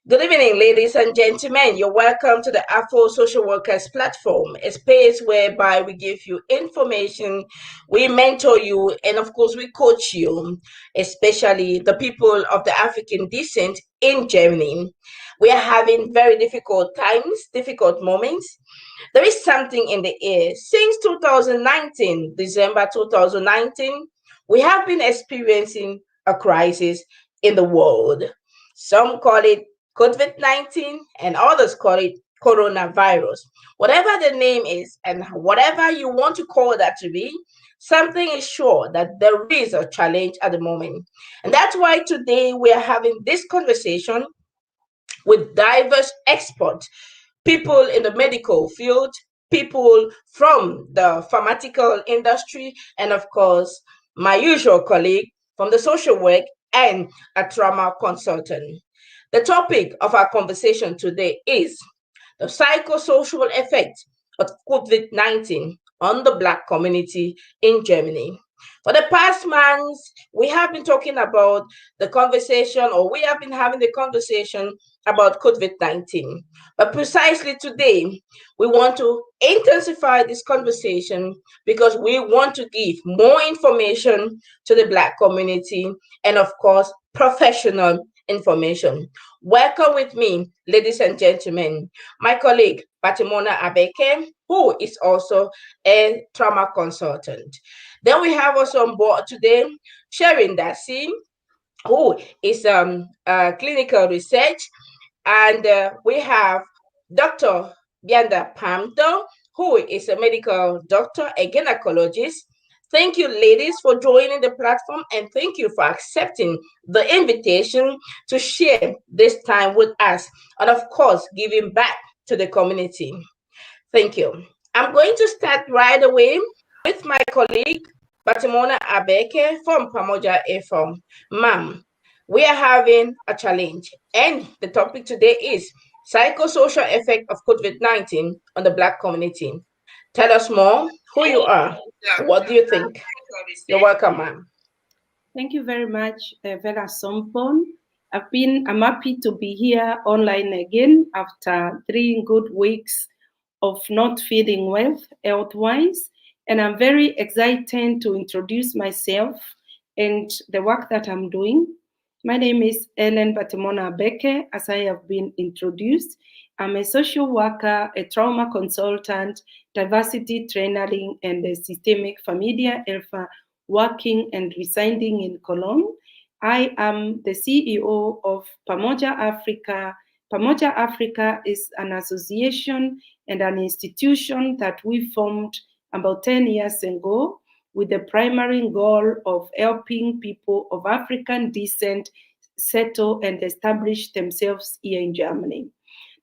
Good evening, ladies and gentlemen. You're welcome to the Afro Social Workers Platform, a space whereby we give you information, we mentor you, and of course, we coach you, especially the people of the African descent in Germany. We are having very difficult times, difficult moments. There is something in the air. Since 2019, December 2019, we have been experiencing a crisis in the world. Some call it COVID-19 and others call it coronavirus. Whatever the name is and whatever you want to call that to be, something is sure that there is a challenge at the moment. And that's why today we are having this conversation with diverse experts, people in the medical field, people from the pharmaceutical industry, and of course, my usual colleague from the social work and a trauma consultant. The topic of our conversation today is the psychosocial effect of COVID-19 on the Black community in Germany. For the past months, we have been talking about the conversation, or we have been having the conversation about COVID-19. But precisely today, we want to intensify this conversation because we want to give more information to the Black community and, of course, professional information. Welcome with me, ladies and gentlemen, my colleague Batemona-Abeke, who is also a trauma consultant. Then we have also on board today Sheryl Ndasi, who is clinical research, and we have Dr. Mbianda Papdo, who is a medical doctor, a gynecologist. Thank you, ladies, for joining the platform, and thank you for accepting the invitation to share this time with us, and of course, giving back to the community. Thank you. I'm going to start right away with my colleague, Batemona-Abeke from Afro. Ma'am, we are having a challenge, and the topic today is psychosocial effect of COVID-19 on the Black community. Tell us more who you are. What do you think? You're welcome, ma'am. Thank you very much, Vera Sompon. I'm happy to be here online again after 3 good weeks of not feeling well health-wise. And I'm very excited to introduce myself and the work that I'm doing. My name is Ellen Batemona-Abeke, as I have been introduced. I'm a social worker, a trauma consultant, diversity training, and a systemic familiar health working and residing in Cologne. I am the CEO of Pamoja Africa. Pamoja Africa is an association and an institution that we formed about 10 years ago with the primary goal of helping people of African descent settle and establish themselves here in Germany.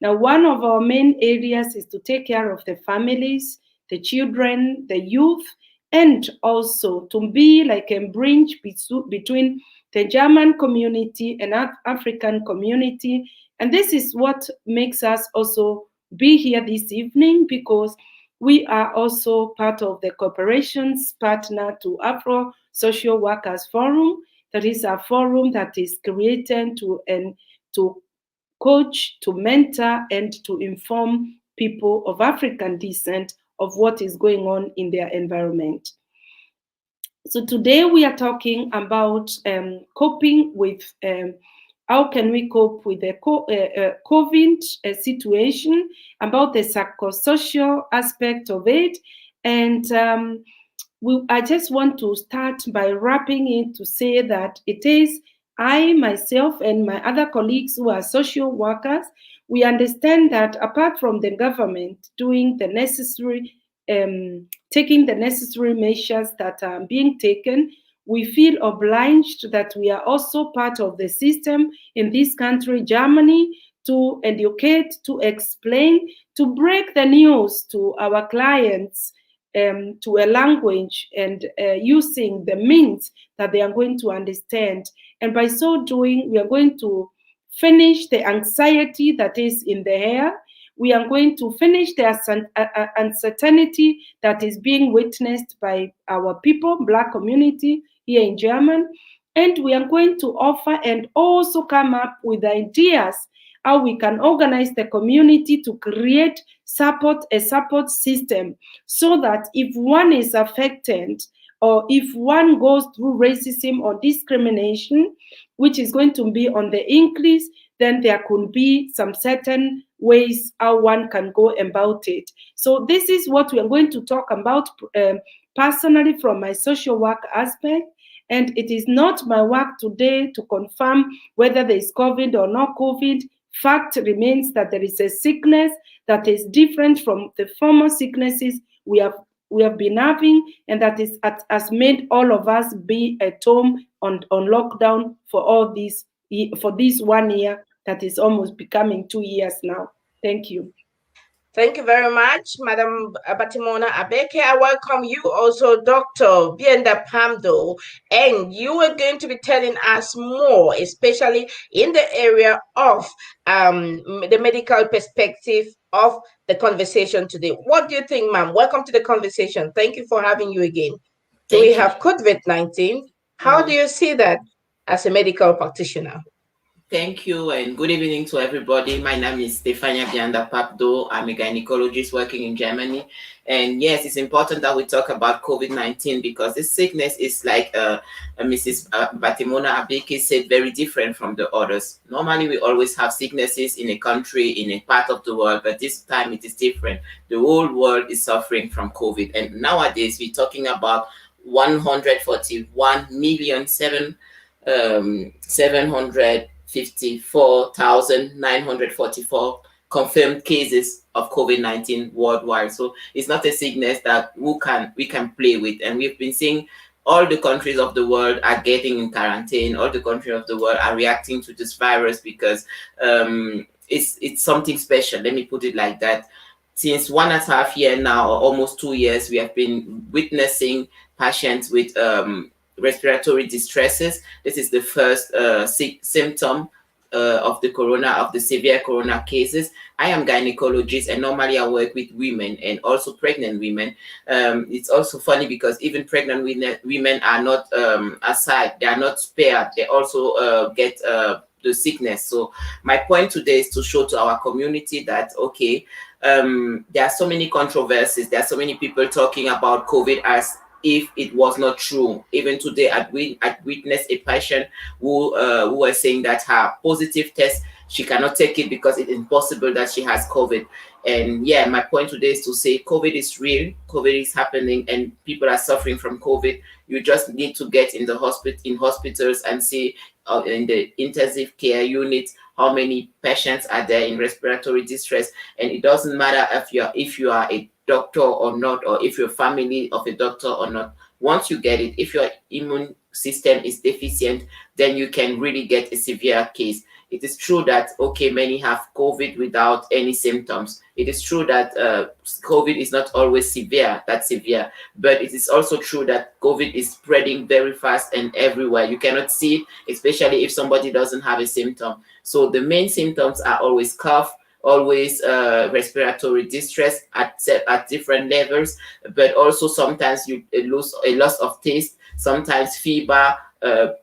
Now, one of our main areas is to take care of the families, the children, the youth, and also to be like a bridge between the German community and African community. And this is what makes us also be here this evening, because we are also part of the cooperations partner to Afro Social Workers Forum. That is a forum that is created to coach, to mentor, and to inform people of African descent of what is going on in their environment. So today we are talking about coping with how can we cope with the COVID situation, about the psychosocial aspect of it. And I just want to start by wrapping it to say that it is I, myself, and my other colleagues who are social workers, we understand that apart from the government doing the necessary, taking the necessary measures that are being taken, we feel obliged that we are also part of the system in this country, Germany, to educate, to explain, to break the news to our clients to a language and using the means that they are going to understand. And by so doing, we are going to finish the anxiety that is in the air. We are going to finish the uncertainty that is being witnessed by our people, Black community here in Germany. And we are going to offer and also come up with ideas how we can organize the community to create a support system, so that if one is affected, or if one goes through racism or discrimination, which is going to be on the increase, then there could be some certain ways how one can go about it. So this is what we are going to talk about personally from my social work aspect. And it is not my work today to confirm whether there is COVID or not COVID. Fact remains that there is a sickness that is different from the former sicknesses we have been having, and that has made all of us be at home on lockdown for this 1 year that is almost becoming 2 years now. Thank you. Thank you very much, Madam Batemona-Abeke. I welcome you also, Dr. Mbianda Papdo, and you are going to be telling us more, especially in the area of the medical perspective of the conversation today. What do you think, ma'am? Welcome to the conversation. Thank you for having you again. So we have COVID-19. How do you see that as a medical practitioner? Thank you and good evening to everybody. My name is Mbianda Papdo. I'm a gynecologist working in Germany. And yes, it's important that we talk about COVID-19 because this sickness is like Mrs. Batemona-Abeke said, very different from the others. Normally, we always have sicknesses in a country, in a part of the world, but this time it is different. The whole world is suffering from COVID. And nowadays, we're talking about 141,754,944 confirmed cases of COVID-19 worldwide. So it's not a sickness that we can play with. And we've been seeing all the countries of the world are getting in quarantine. All the countries of the world are reacting to this virus because it's something special. Let me put it like that. Since 1.5 years now, or almost 2 years, we have been witnessing patients with respiratory distresses. This is the first symptom of the severe corona cases. I am gynecologist and normally I work with women and also pregnant women. It's also funny because even pregnant women are not aside, they are not spared. They also get the sickness. So my point today is to show to our community that, okay, there are so many controversies. There are so many people talking about COVID as if it was not true. Even today, I witnessed a patient who was saying that her positive test, she cannot take it because it's impossible that she has COVID. And yeah, my point today is to say COVID is real, COVID is happening, and people are suffering from COVID. You just need to get in the hospitals and see in the intensive care units how many patients are there in respiratory distress. And it doesn't matter if you are a doctor or not, or if you're family of a doctor or not. Once you get it, if your immune system is deficient, then you can really get a severe case. It is true that, okay, many have COVID without any symptoms. It is true that COVID is not always severe, but it is also true that COVID is spreading very fast and everywhere. You cannot see it, especially if somebody doesn't have a symptom. So the main symptoms are always cough, always respiratory distress at different levels, but also sometimes you lose a loss of taste, sometimes fever,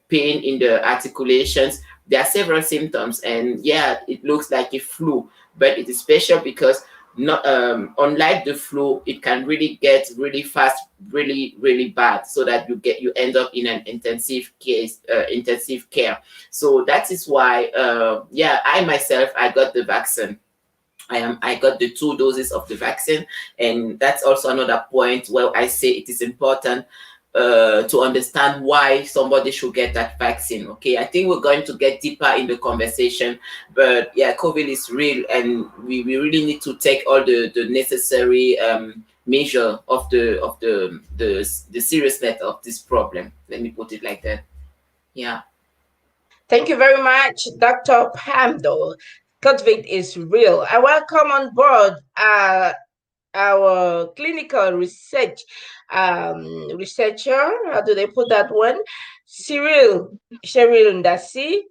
pain in the articulations. There are several symptoms, and yeah, it looks like a flu, but it is special because not unlike the flu, it can really get really fast, really bad, so that you end up in an intensive care. So that is why I myself, I got the vaccine. I got the 2 doses of the vaccine, and that's also another point where I say it is important to understand why somebody should get that vaccine. Okay, I think we're going to get deeper in the conversation, but yeah, COVID is real, and we really need to take all the necessary measure of the seriousness of this problem. Let me put it like that. Yeah. Thank you very much, Dr. Papdo. COVID is real. I welcome on board our clinical researcher, how do they put that one? Sheryl Ndasi.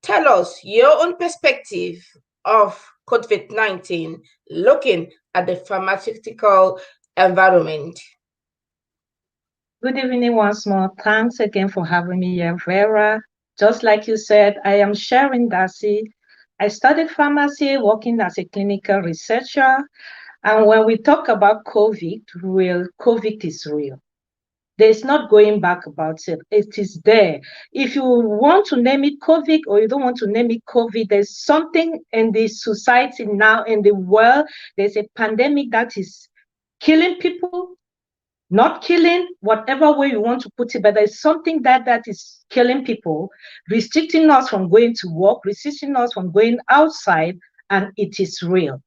Tell us your own perspective of COVID-19, looking at the pharmaceutical environment. Good evening once more. Thanks again for having me here, Vera. Just like you said, I am Sheryl Ndasi. I studied pharmacy, working as a clinical researcher. And when we talk about COVID is real. There's not going back about it. It is there. If you want to name it COVID or you don't want to name it COVID, there's something in the society now, in the world. There's a pandemic that is killing people, not killing, whatever way you want to put it, but there's something that is killing people, restricting us from going to work, restricting us from going outside, and it is real.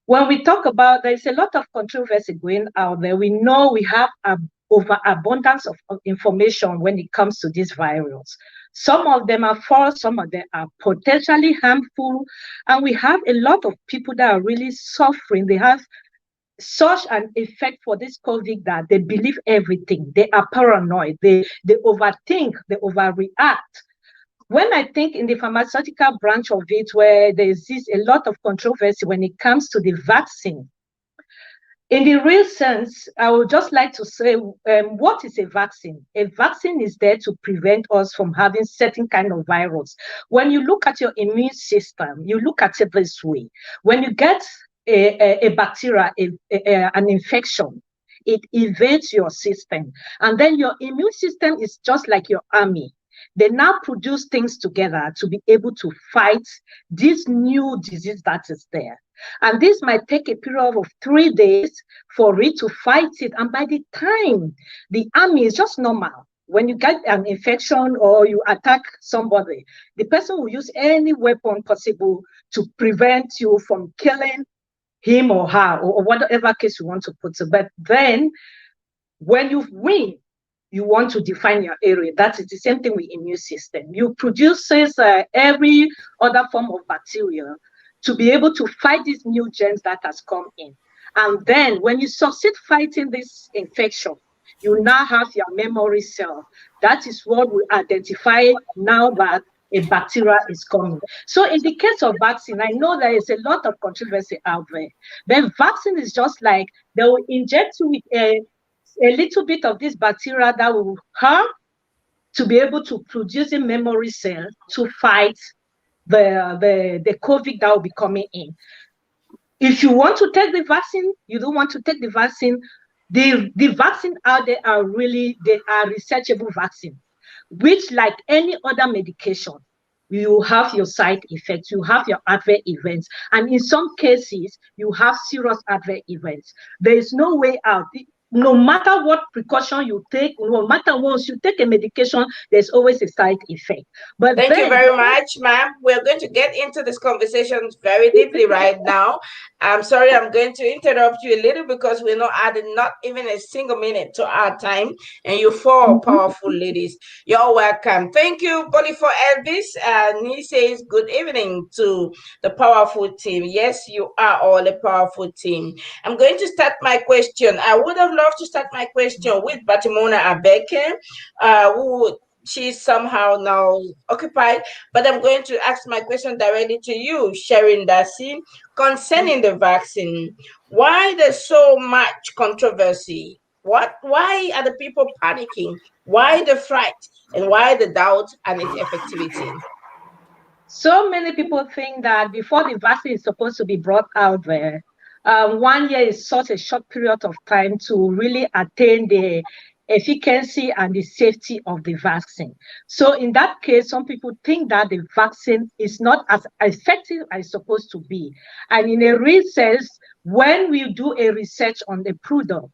When we talk about, there's a lot of controversy going out there. We know we have an overabundance of information when it comes to this virus. Some of them are false, some of them are potentially harmful, and we have a lot of people that are really suffering. They have such an effect for this COVID that they believe everything. They are paranoid. They overthink. They overreact. When I think in the pharmaceutical branch of it, where there exists a lot of controversy when it comes to the vaccine, in the real sense, I would just like to say, what is a vaccine? A vaccine is there to prevent us from having certain kind of virus. When you look at your immune system, you look at it this way. When you get a bacteria, an infection, it evades your system. And then your immune system is just like your army. They now produce things together to be able to fight this new disease that is there. And this might take a period of 3 days for it to fight it. And by the time the army is just normal, when you get an infection or you attack somebody, the person will use any weapon possible to prevent you from killing him or her, or whatever case you want to put it. But then when you win, you want to define your area. That is the same thing with immune system. You produce every other form of bacteria to be able to fight these new germs that has come in. And then when you succeed fighting this infection, you now have your memory cell. That is what we identify now that a bacteria is coming. So in the case of vaccine, I know there is a lot of controversy out there. But vaccine is just like they will inject you with a little bit of this bacteria that will harm to be able to produce a memory cell to fight the COVID that will be coming in. If you want to take the vaccine, you don't want to take the vaccine, the vaccine out there are really, they are researchable vaccine, which like any other medication, you have your side effects, you have your adverse events, and in some cases, you have serious adverse events. There is no way out. No matter what precaution you take, no matter once you take a medication, there's always a side effect. But thank you very much, ma'am. We're going to get into this conversation very deeply right now. I'm sorry, I'm going to interrupt you a little because we're not adding not even a single minute to our time. And you four powerful ladies, you're welcome. Thank you, Bonnie, for Elvis. And he says good evening to the powerful team. Yes, you are all a powerful team. I'm going to start my question. I would have loved to start my question with Batemona-Abeke, who she's somehow now occupied, but I'm going to ask my question directly to you, Sheryl Ndasi, concerning the vaccine. Why there's so much controversy? Why are the people panicking? Why the fright? And why the doubt and its effectivity? So many people think that before the vaccine is supposed to be brought out there, 1 year is such a short period of time to really attain the efficacy and the safety of the vaccine. So in that case, some people think that the vaccine is not as effective as it's supposed to be. And in a real sense, when we do a research on the product,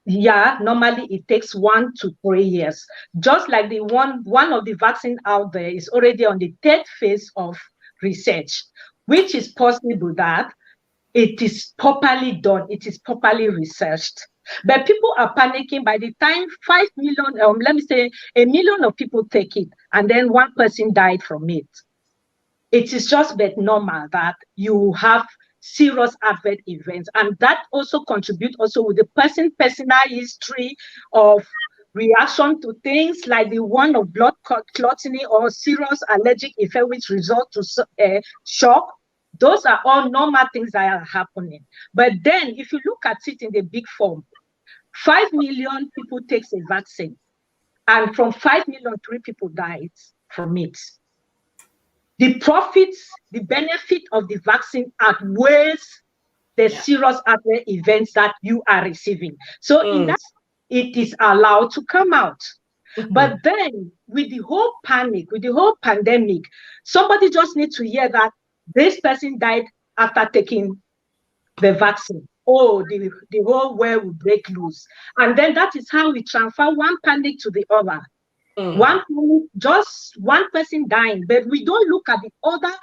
yeah, normally it takes 1 to 3 years. Just like the one of the vaccine out there is already on the 3rd phase of research, which is possible that it is properly done, it is properly researched. But people are panicking by the time 5 million, let me say 1 million of people take it, and then 1 person died from it. It is just but normal that you have serious adverse events, and that also contributes also with the personal history of reaction to things like the one of blood clotting or serious allergic effect which result to shock. Those are all normal things that are happening. But then if you look at it in the big form, 5 million people takes a vaccine, and from 5 million, 3 people died from it. the profits, the benefit of the vaccine outweighs the serious adverse events that you are receiving. So in that, it is allowed to come out. But then with the whole panic, with the whole pandemic, somebody just needs to hear that this person died after taking the vaccine. Oh, the whole world will break loose. And then that is how we transfer one panic to the other. One panic, just one person dying, but we don't look at the other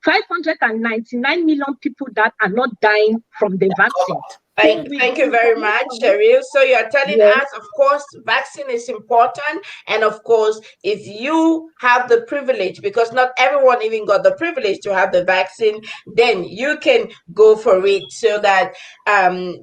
599 million people that are not dying from the vaccine. Thank you very much, Sheryl. So you're telling us, of course, vaccine is important. And of course, if you have the privilege, because not everyone even got the privilege to have the vaccine, then you can go for it so that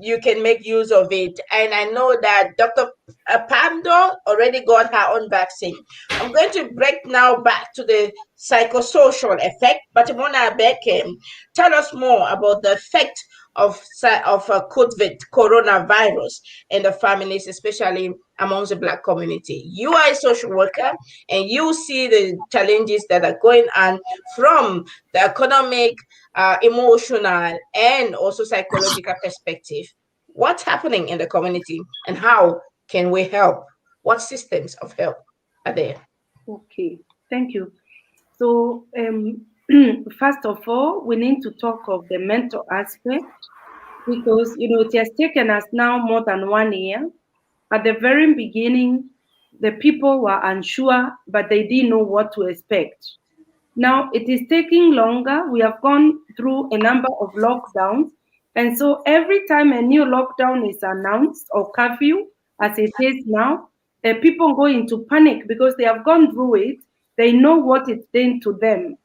you can make use of it. And I know that Dr. Papdo already got her own vaccine. I'm going to break now back to the psychosocial effect. Batemona-Abeke, tell us more about the effect of COVID coronavirus in the families, especially amongst the Black community. You are a social worker and you see the challenges that are going on from the economic, emotional, and also psychological perspective. What's happening in the community and how can we help? What systems of help are there? Okay, thank you. So first of all, we need to talk of the mental aspect, because it has taken us now more than 1 year. At the very beginning, the people were unsure, but they didn't know what to expect. Now it is taking longer. We have gone through a number of lockdowns, and so every time a new lockdown is announced, or curfew as it is now, people go into panic because they have gone through it. They know what it's done to them.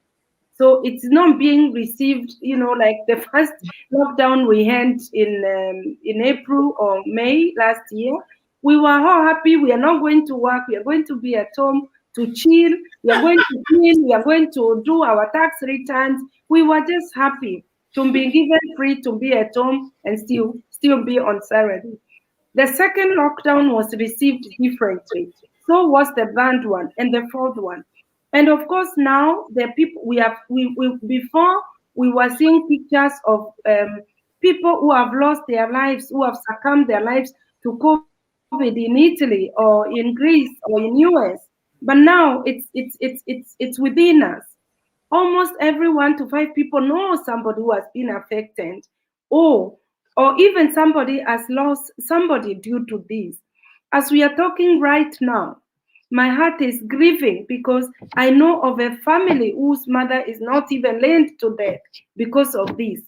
So it's not being received, like the first lockdown we had in April or May last year. We were all happy. We are not going to work. We are going to be at home to chill. We are going to clean. We are going to do our tax returns. We were just happy to be given free to be at home and still be on salary. The second lockdown was received differently. So was the third one and the fourth one. And of course, now the people before we were seeing pictures of people who have lost their lives, who have succumbed their lives to COVID in Italy or in Greece or in US. But now it's within us. Almost every 1 to 5 people know somebody who has been affected, or even somebody has lost somebody due to this. As we are talking right now, my heart is grieving because I know of a family whose mother is not even laid to death because of this.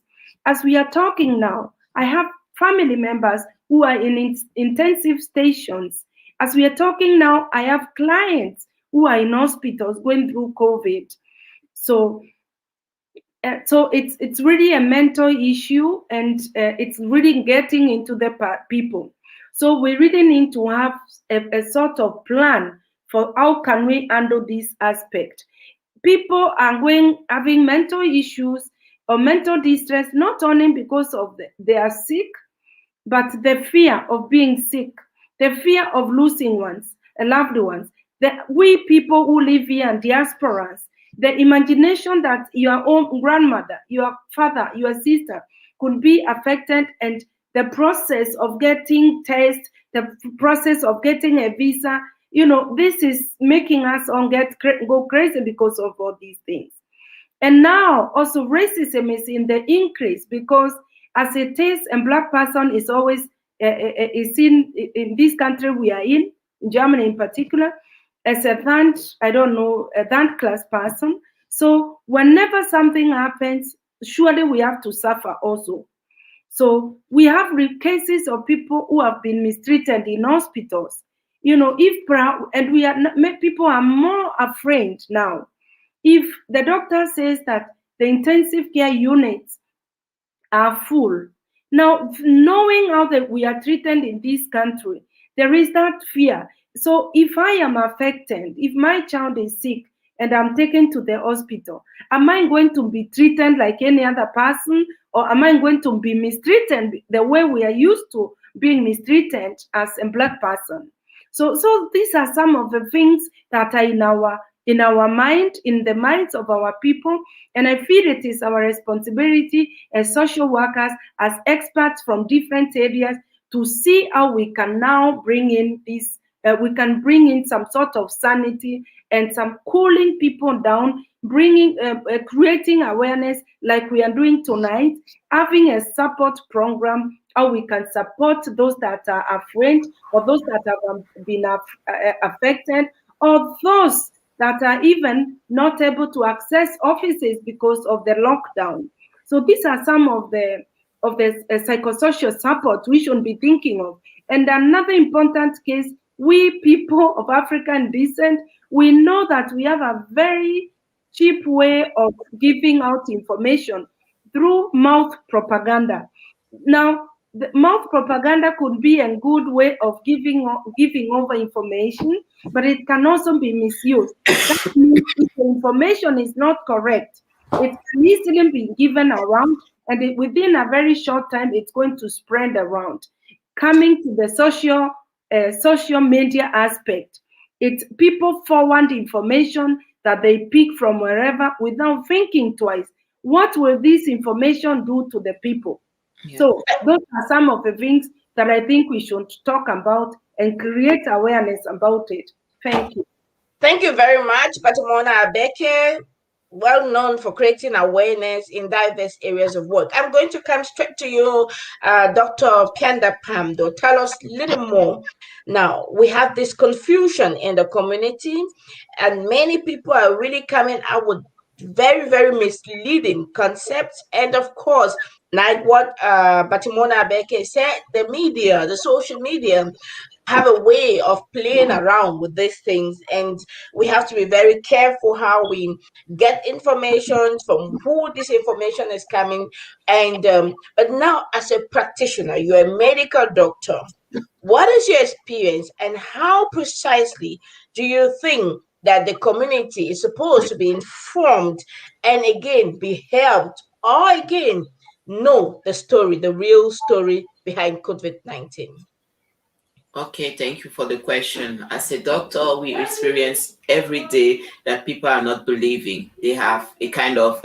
As we are talking now, I have family members who are in intensive stations. As we are talking now, I have clients who are in hospitals going through COVID. So it's really a mental issue, and it's really getting into the people. So we really need to have a sort of plan for how can we handle this aspect. People are having mental issues or mental distress, not only because of they are sick, but the fear of being sick, the fear of losing loved ones. We people who live here in diasporas, the imagination that your own grandmother, your father, your sister could be affected, and the process of getting tests, the process of getting a visa, this is making us all go crazy because of all these things. And now also racism is in the increase, because as it is, a Black person is always is seen in this country we are in Germany in particular, as a third class person. So whenever something happens, surely we have to suffer also. So we have cases of people who have been mistreated in hospitals. People are more afraid now. If the doctor says that the intensive care units are full, now knowing how that we are treated in this country, there is that fear. So if I am affected, if my child is sick and I'm taken to the hospital, am I going to be treated like any other person, or am I going to be mistreated the way we are used to being mistreated as a Black person? So these are some of the things that are in our in our mind, in the minds of our people. And I feel it is our responsibility as social workers, as experts from different areas, to see how we can now bring in this, we can bring in some sort of sanity and some cooling people down, bringing, creating awareness like we are doing tonight, having a support program, how we can support those that are afraid, or those that have been affected, or those that are even not able to access offices because of the lockdown. So these are some of the psychosocial support we should be thinking of. And another important case, we people of African descent, we know that we have a very cheap way of giving out information through mouth propaganda. Now, the mouth propaganda could be a good way of giving over information, but it can also be misused. That means if the information is not correct, it can easily be given around, and within a very short time, it's going to spread around. Coming to the social media aspect, it's people forward information that they pick from wherever without thinking twice. What will this information do to the people? Yeah. So those are some of the things that I think we should talk about and create awareness about it. Thank you. Thank you very much, Batemona-Abeke, well known for creating awareness in diverse areas of work. I'm going to come straight to you, Dr. Mbianda Papdo. Tell us a little more. Now, we have this confusion in the community, and many people are really coming out with very, very misleading concepts. And of course, like what Batemona-Abeke said, the media, the social media, have a way of playing around with these things, and we have to be very careful how we get information, from who this information is coming. And but now, as a practitioner, you're a medical doctor, what is your experience, and how precisely do you think that the community is supposed to be informed and again be helped, or again know the story, the real story behind COVID-19? Okay, thank you for the question. As a doctor, we experience every day that people are not believing. They have a kind of,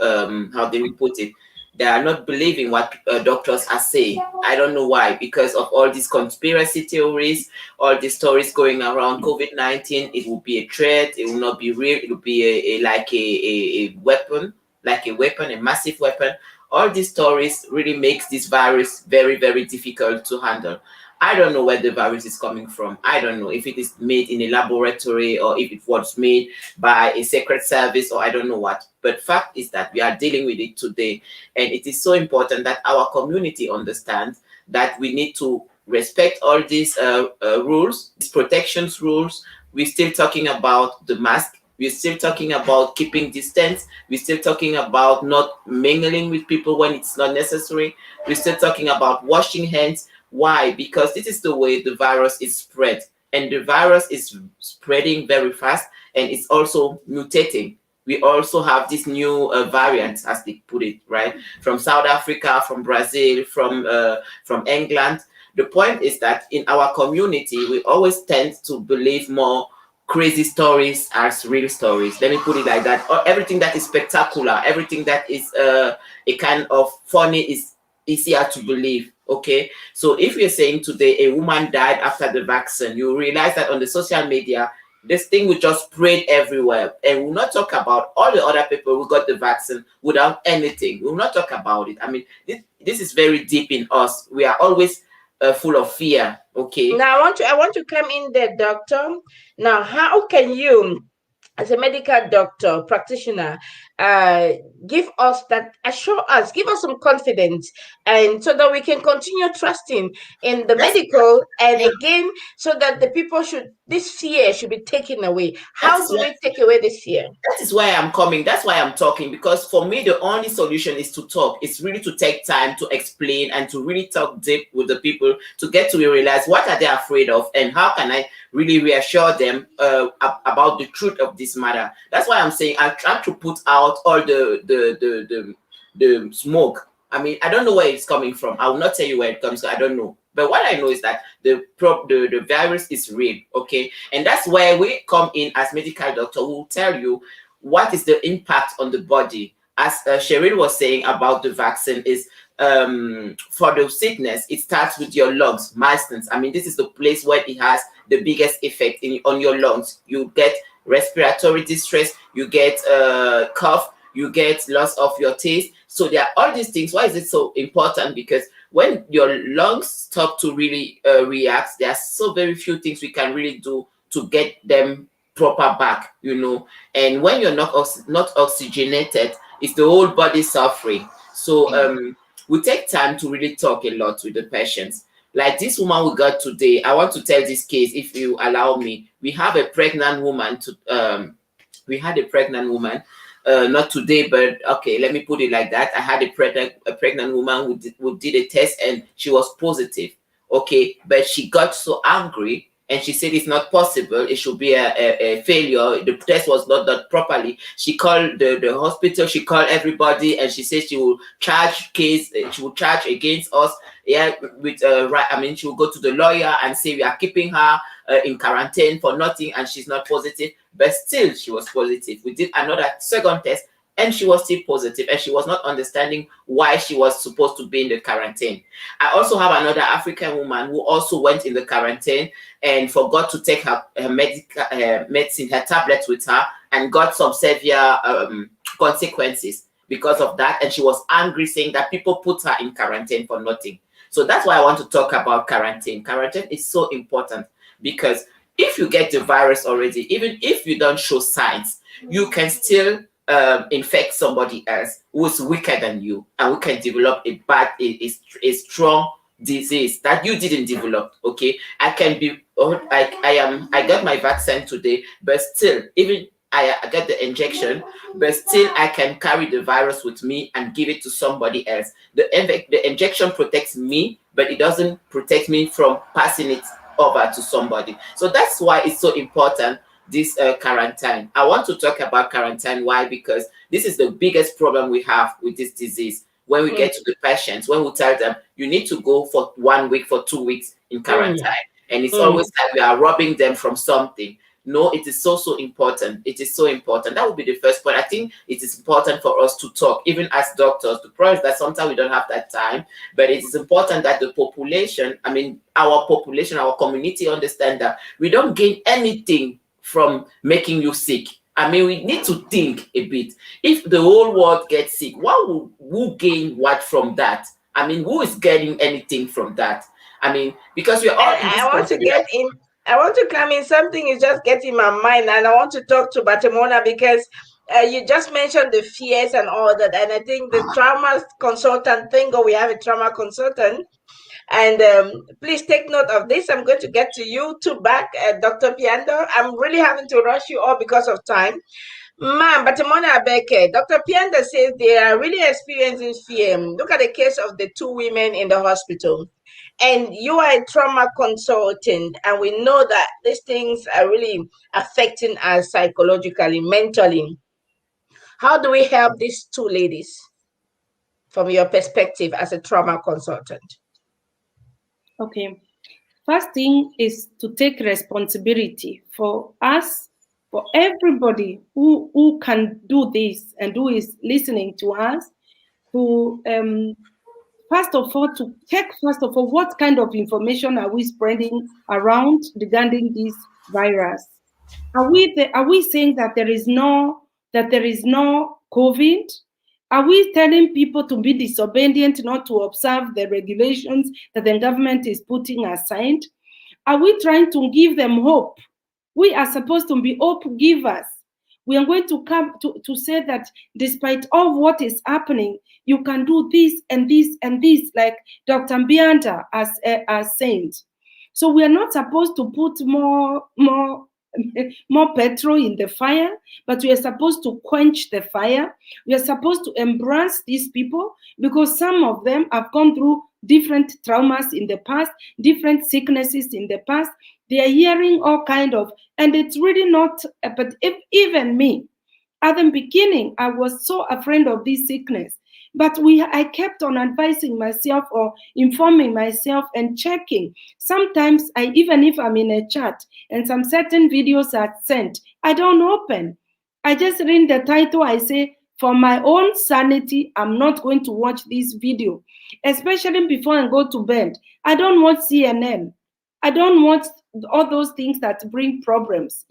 how do we put it? They are not believing what doctors are saying. I don't know why, because of all these conspiracy theories, all these stories going around COVID-19. It will be a threat. It will not be real. It will be like a weapon, a massive weapon. All these stories really makes this virus very, very difficult to handle. I don't know where the virus is coming from. I don't know if it is made in a laboratory or if it was made by a secret service, or I don't know what. But fact is that we are dealing with it today. And it is so important that our community understands that we need to respect all these rules, these protections rules. We're still talking about the mask. We're still talking about keeping distance. We're still talking about not mingling with people when it's not necessary. We're still talking about washing hands. Why? Because this is the way the virus is spread, and the virus is spreading very fast, and it's also mutating. We also have these new variants, as they put it, right? From South Africa, from Brazil, from England. The point is that in our community, we always tend to believe more crazy stories as real stories. Let me put it like that. Or everything that is spectacular, everything that is a kind of funny is easier to believe. Okay, so if you're saying today a woman died after the vaccine, you realize that on the social media, this thing will just spread everywhere, and we'll not talk about all the other people who got the vaccine without anything. We'll not talk about it. I mean, this is very deep in us. We are always full of fear. Okay. Now I want to come in there, doctor. Now, how can you, as a medical doctor, practitioner, give us that, assure us, give us some confidence, and so that we can continue trusting in the medical, and again, so that the people this fear should be taken away. How do we take away this fear? That is why I'm coming. That's why I'm talking, because for me, the only solution is to talk. It's really to take time to explain and to really talk deep with the people to get to realize what are they afraid of, and how can I really reassure them about the truth of this matter. That's why I'm saying I try to put out all the smoke. I mean, I don't know where it's coming from. I will not tell you where it comes from. I don't know. But what I know is that the virus is real, okay? And that's where we come in as medical doctor who will tell you what is the impact on the body. As Sheryl was saying about the vaccine, is for the sickness, it starts with your lungs, milestones. I mean, this is the place where it has the biggest effect on your lungs. You get respiratory distress, you get cough, you get loss of your taste. So there are all these things. Why is it so important? Because when your lungs stop to really react, there are so very few things we can really do to get them proper back, you know. And when you're not oxygenated, it's the whole body suffering. So we take time to really talk a lot with the patients. Like this woman we got today, I want to tell this case, if you allow me. We have a pregnant woman we had a pregnant woman, not today, but okay, let me put it like that. I had a pregnant woman who did a test and she was positive. Okay, but she got so angry and she said it's not possible. It should be a failure. The test was not done properly. She called the hospital. She called everybody, and she said she will charge case. She will charge against us. Yeah, with right. I mean, she will go to the lawyer and say we are keeping her in quarantine for nothing, and she's not positive. But still, she was positive. We did another second test, and she was still positive, and she was not understanding why she was supposed to be in the quarantine. I also have another African woman who also went in the quarantine and forgot to take her medicine, her tablets with her, and got some severe consequences because of that. And she was angry, saying that people put her in quarantine for nothing. So that's why I want to talk about quarantine. Quarantine is so important because if you get the virus already, even if you don't show signs, you can still infect somebody else who is weaker than you, and we can develop a strong disease that you didn't develop. Okay, I can be I got my vaccine today, but still, even I got the injection, but still I can carry the virus with me and give it to somebody else. The injection protects me, but it doesn't protect me from passing it over to somebody. So that's why it's so important, this quarantine. I want to talk about quarantine. Why? Because this is the biggest problem we have with this disease. When we get to the patients, when we tell them you need to go for 1 week, for 2 weeks in quarantine, and it's always like we are robbing them from something. No, it is so important. It is so important. That would be the first point. I think it is important for us to talk, even as doctors. The problem is that sometimes we don't have that time, but it is important that the population, I mean, our population, our community understand that we don't gain anything from making you sick. I mean, we need to think a bit. If the whole world gets sick, who gain what from that? I mean, who is getting anything from that? I mean, because we're all in this I want to get in. I want to come in. Something is just getting my mind, and I want to talk to Batemona because you just mentioned the fears and all that, and I think the trauma consultant thing, or we have a trauma consultant, and please take note of this. I'm going to get to you too back, Dr. Mbianda. I'm really having to rush you all because of time. Ma'am, Batemona-Abeke, Dr. Mbianda says they are really experiencing fear. Look at the case of the two women in the hospital. And you are a trauma consultant, and we know that these things are really affecting us psychologically, mentally. How do we help these two ladies from your perspective as a trauma consultant? Okay. First thing is to take responsibility for us, for everybody who can do this and who is listening to us, to first of all, to check, first of all, what kind of information are we spreading around regarding this virus? Are we saying that there is no COVID? Are we telling people to be disobedient, not to observe the regulations that the government is putting aside? Are we trying to give them hope? We are supposed to be hope givers. We are going to come to say that despite all what is happening, you can do this and this and this, like Dr. Mbianda has said. So we are not supposed to put more petrol in the fire, but we are supposed to quench the fire. We are supposed to embrace these people because some of them have gone through different traumas in the past, different sicknesses in the past. They are hearing all kind of, and it's really not, but even me, at the beginning, I was so afraid of this sickness But I kept on advising myself or informing myself and checking. Sometimes even if I'm in a chat and some certain videos are sent, I don't open. I just read the title. I say, for my own sanity, I'm not going to watch this video, especially before I go to bed. I don't watch CNN. I don't watch all those things that bring problems,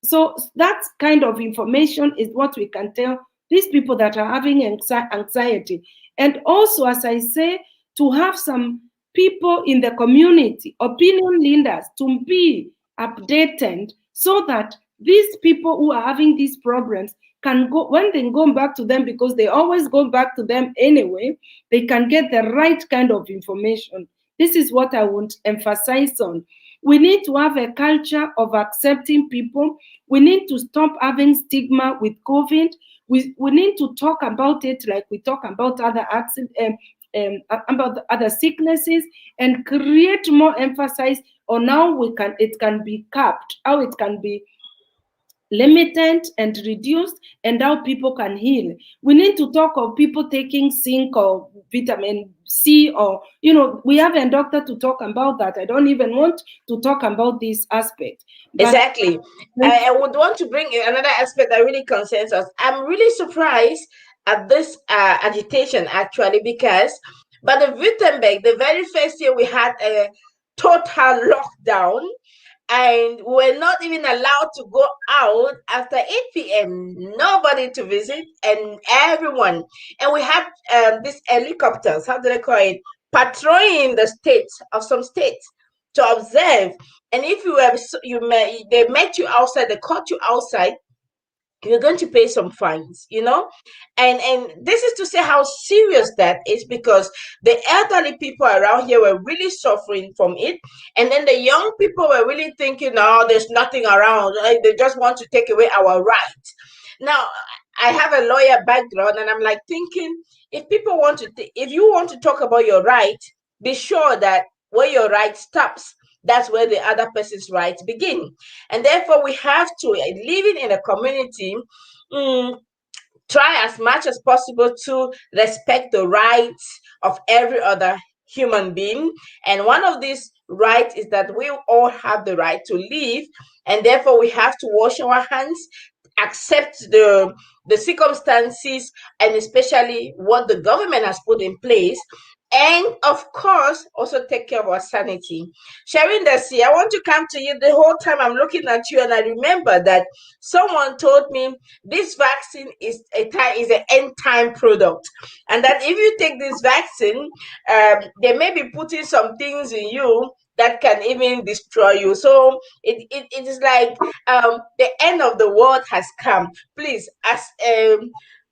So that kind of information is what we can tell these people that are having anxiety. And also, as I say, to have some people in the community, opinion leaders, to be updated so that these people who are having these problems can go, when they go back to them, because they always go back to them anyway, they can get the right kind of information. This is what I want to emphasize on. We need to have a culture of accepting people. We need to stop having stigma with COVID. We need to talk about it like we talk about other accidents, about other sicknesses, and create more emphasis on how it can be capped, how it can be limited and reduced, and how people can heal. We need to talk of people taking zinc or vitamin C, or we have a doctor to talk about that. I don't even want to talk about this aspect. But exactly. I would want to bring in another aspect that really concerns us. I'm really surprised at this agitation, actually, because by the Württemberg, the very first year we had a total lockdown, and we're not even allowed to go out after 8 p.m. Nobody to visit, and everyone. And we had these helicopters, how do they call it, patrolling the states of some states to observe. And if they met you outside, they caught you outside, you're going to pay some fines, and this is to say how serious that is, because the elderly people around here were really suffering from it, and then the young people were really thinking, no, there's nothing around, they just want to take away our rights. Now, I have a lawyer background, and I'm like thinking, if you want to talk about your right, be sure that where your right stops, that's where the other person's rights begin. And therefore, we have to, living in a community, try as much as possible to respect the rights of every other human being. And one of these rights is that we all have the right to live, and therefore we have to wash our hands, accept the circumstances, and especially what the government has put in place, and of course also take care of our sanity. Sheryl Ndasi, I want to come to you. The whole time I'm looking at you, and I remember that someone told me this vaccine is an end time product, and that if you take this vaccine, they may be putting some things in you that can even destroy you. So it is like the end of the world has come. Please, as a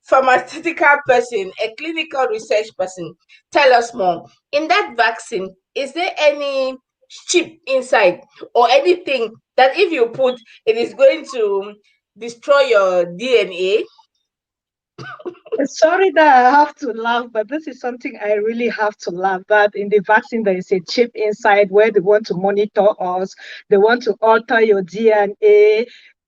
pharmaceutical person, a clinical research person, tell us more. In that vaccine, is there any chip inside or anything that if you put, it is going to destroy your DNA? Sorry that I have to laugh, but this is something I really have to laugh. That in the vaccine, there is a chip inside where they want to monitor us. They want to alter your DNA.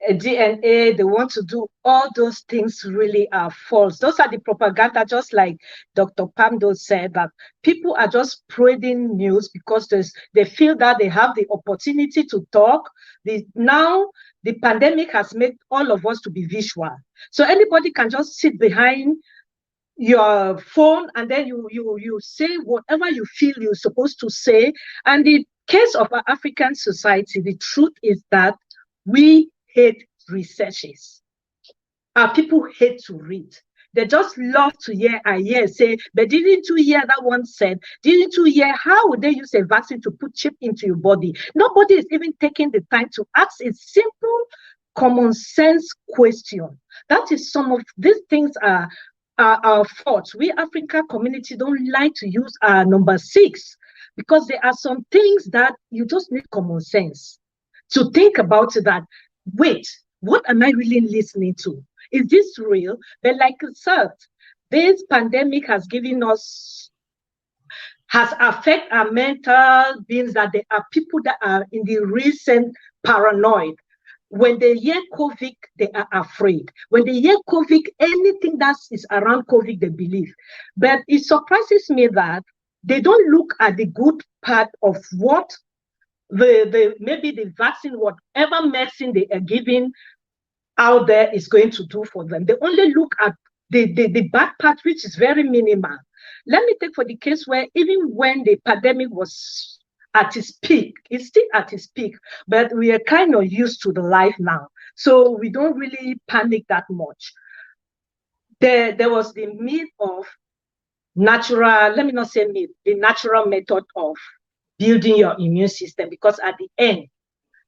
They want to do all those things. Really are false. Those are the propaganda. Just like Dr. Papdo said, that people are just spreading news because they feel that they have the opportunity to talk. Now the pandemic has made all of us to be visual. So anybody can just sit behind your phone and then you say whatever you feel you're supposed to say. And the case of our African society, the truth is that we hate researches. Our people hate to read. They just love to say, but didn't you hear that one said? Didn't you hear how would they use a vaccine to put chip into your body? Nobody is even taking the time to ask a simple common sense question. That is some of these things are our faults. We African community don't like to use our number 6 because there are some things that you just need common sense to think about that. Wait, what am I really listening to? Is this real? But like I said, this pandemic has affected our mental beings, that there are people that are in the recent paranoid. When they hear COVID, they are afraid. When they hear COVID, anything that is around COVID, they believe. But it surprises me that they don't look at the good part of what maybe the vaccine, whatever medicine they are giving out there is going to do for them. They only look at the bad part, which is very minimal. Let me take for the case where even when the pandemic was at its peak, it's still at its peak, but we are kind of used to the life now. So we don't really panic that much. There was the myth of natural, let me not say myth, the natural method of building your immune system, because at the end,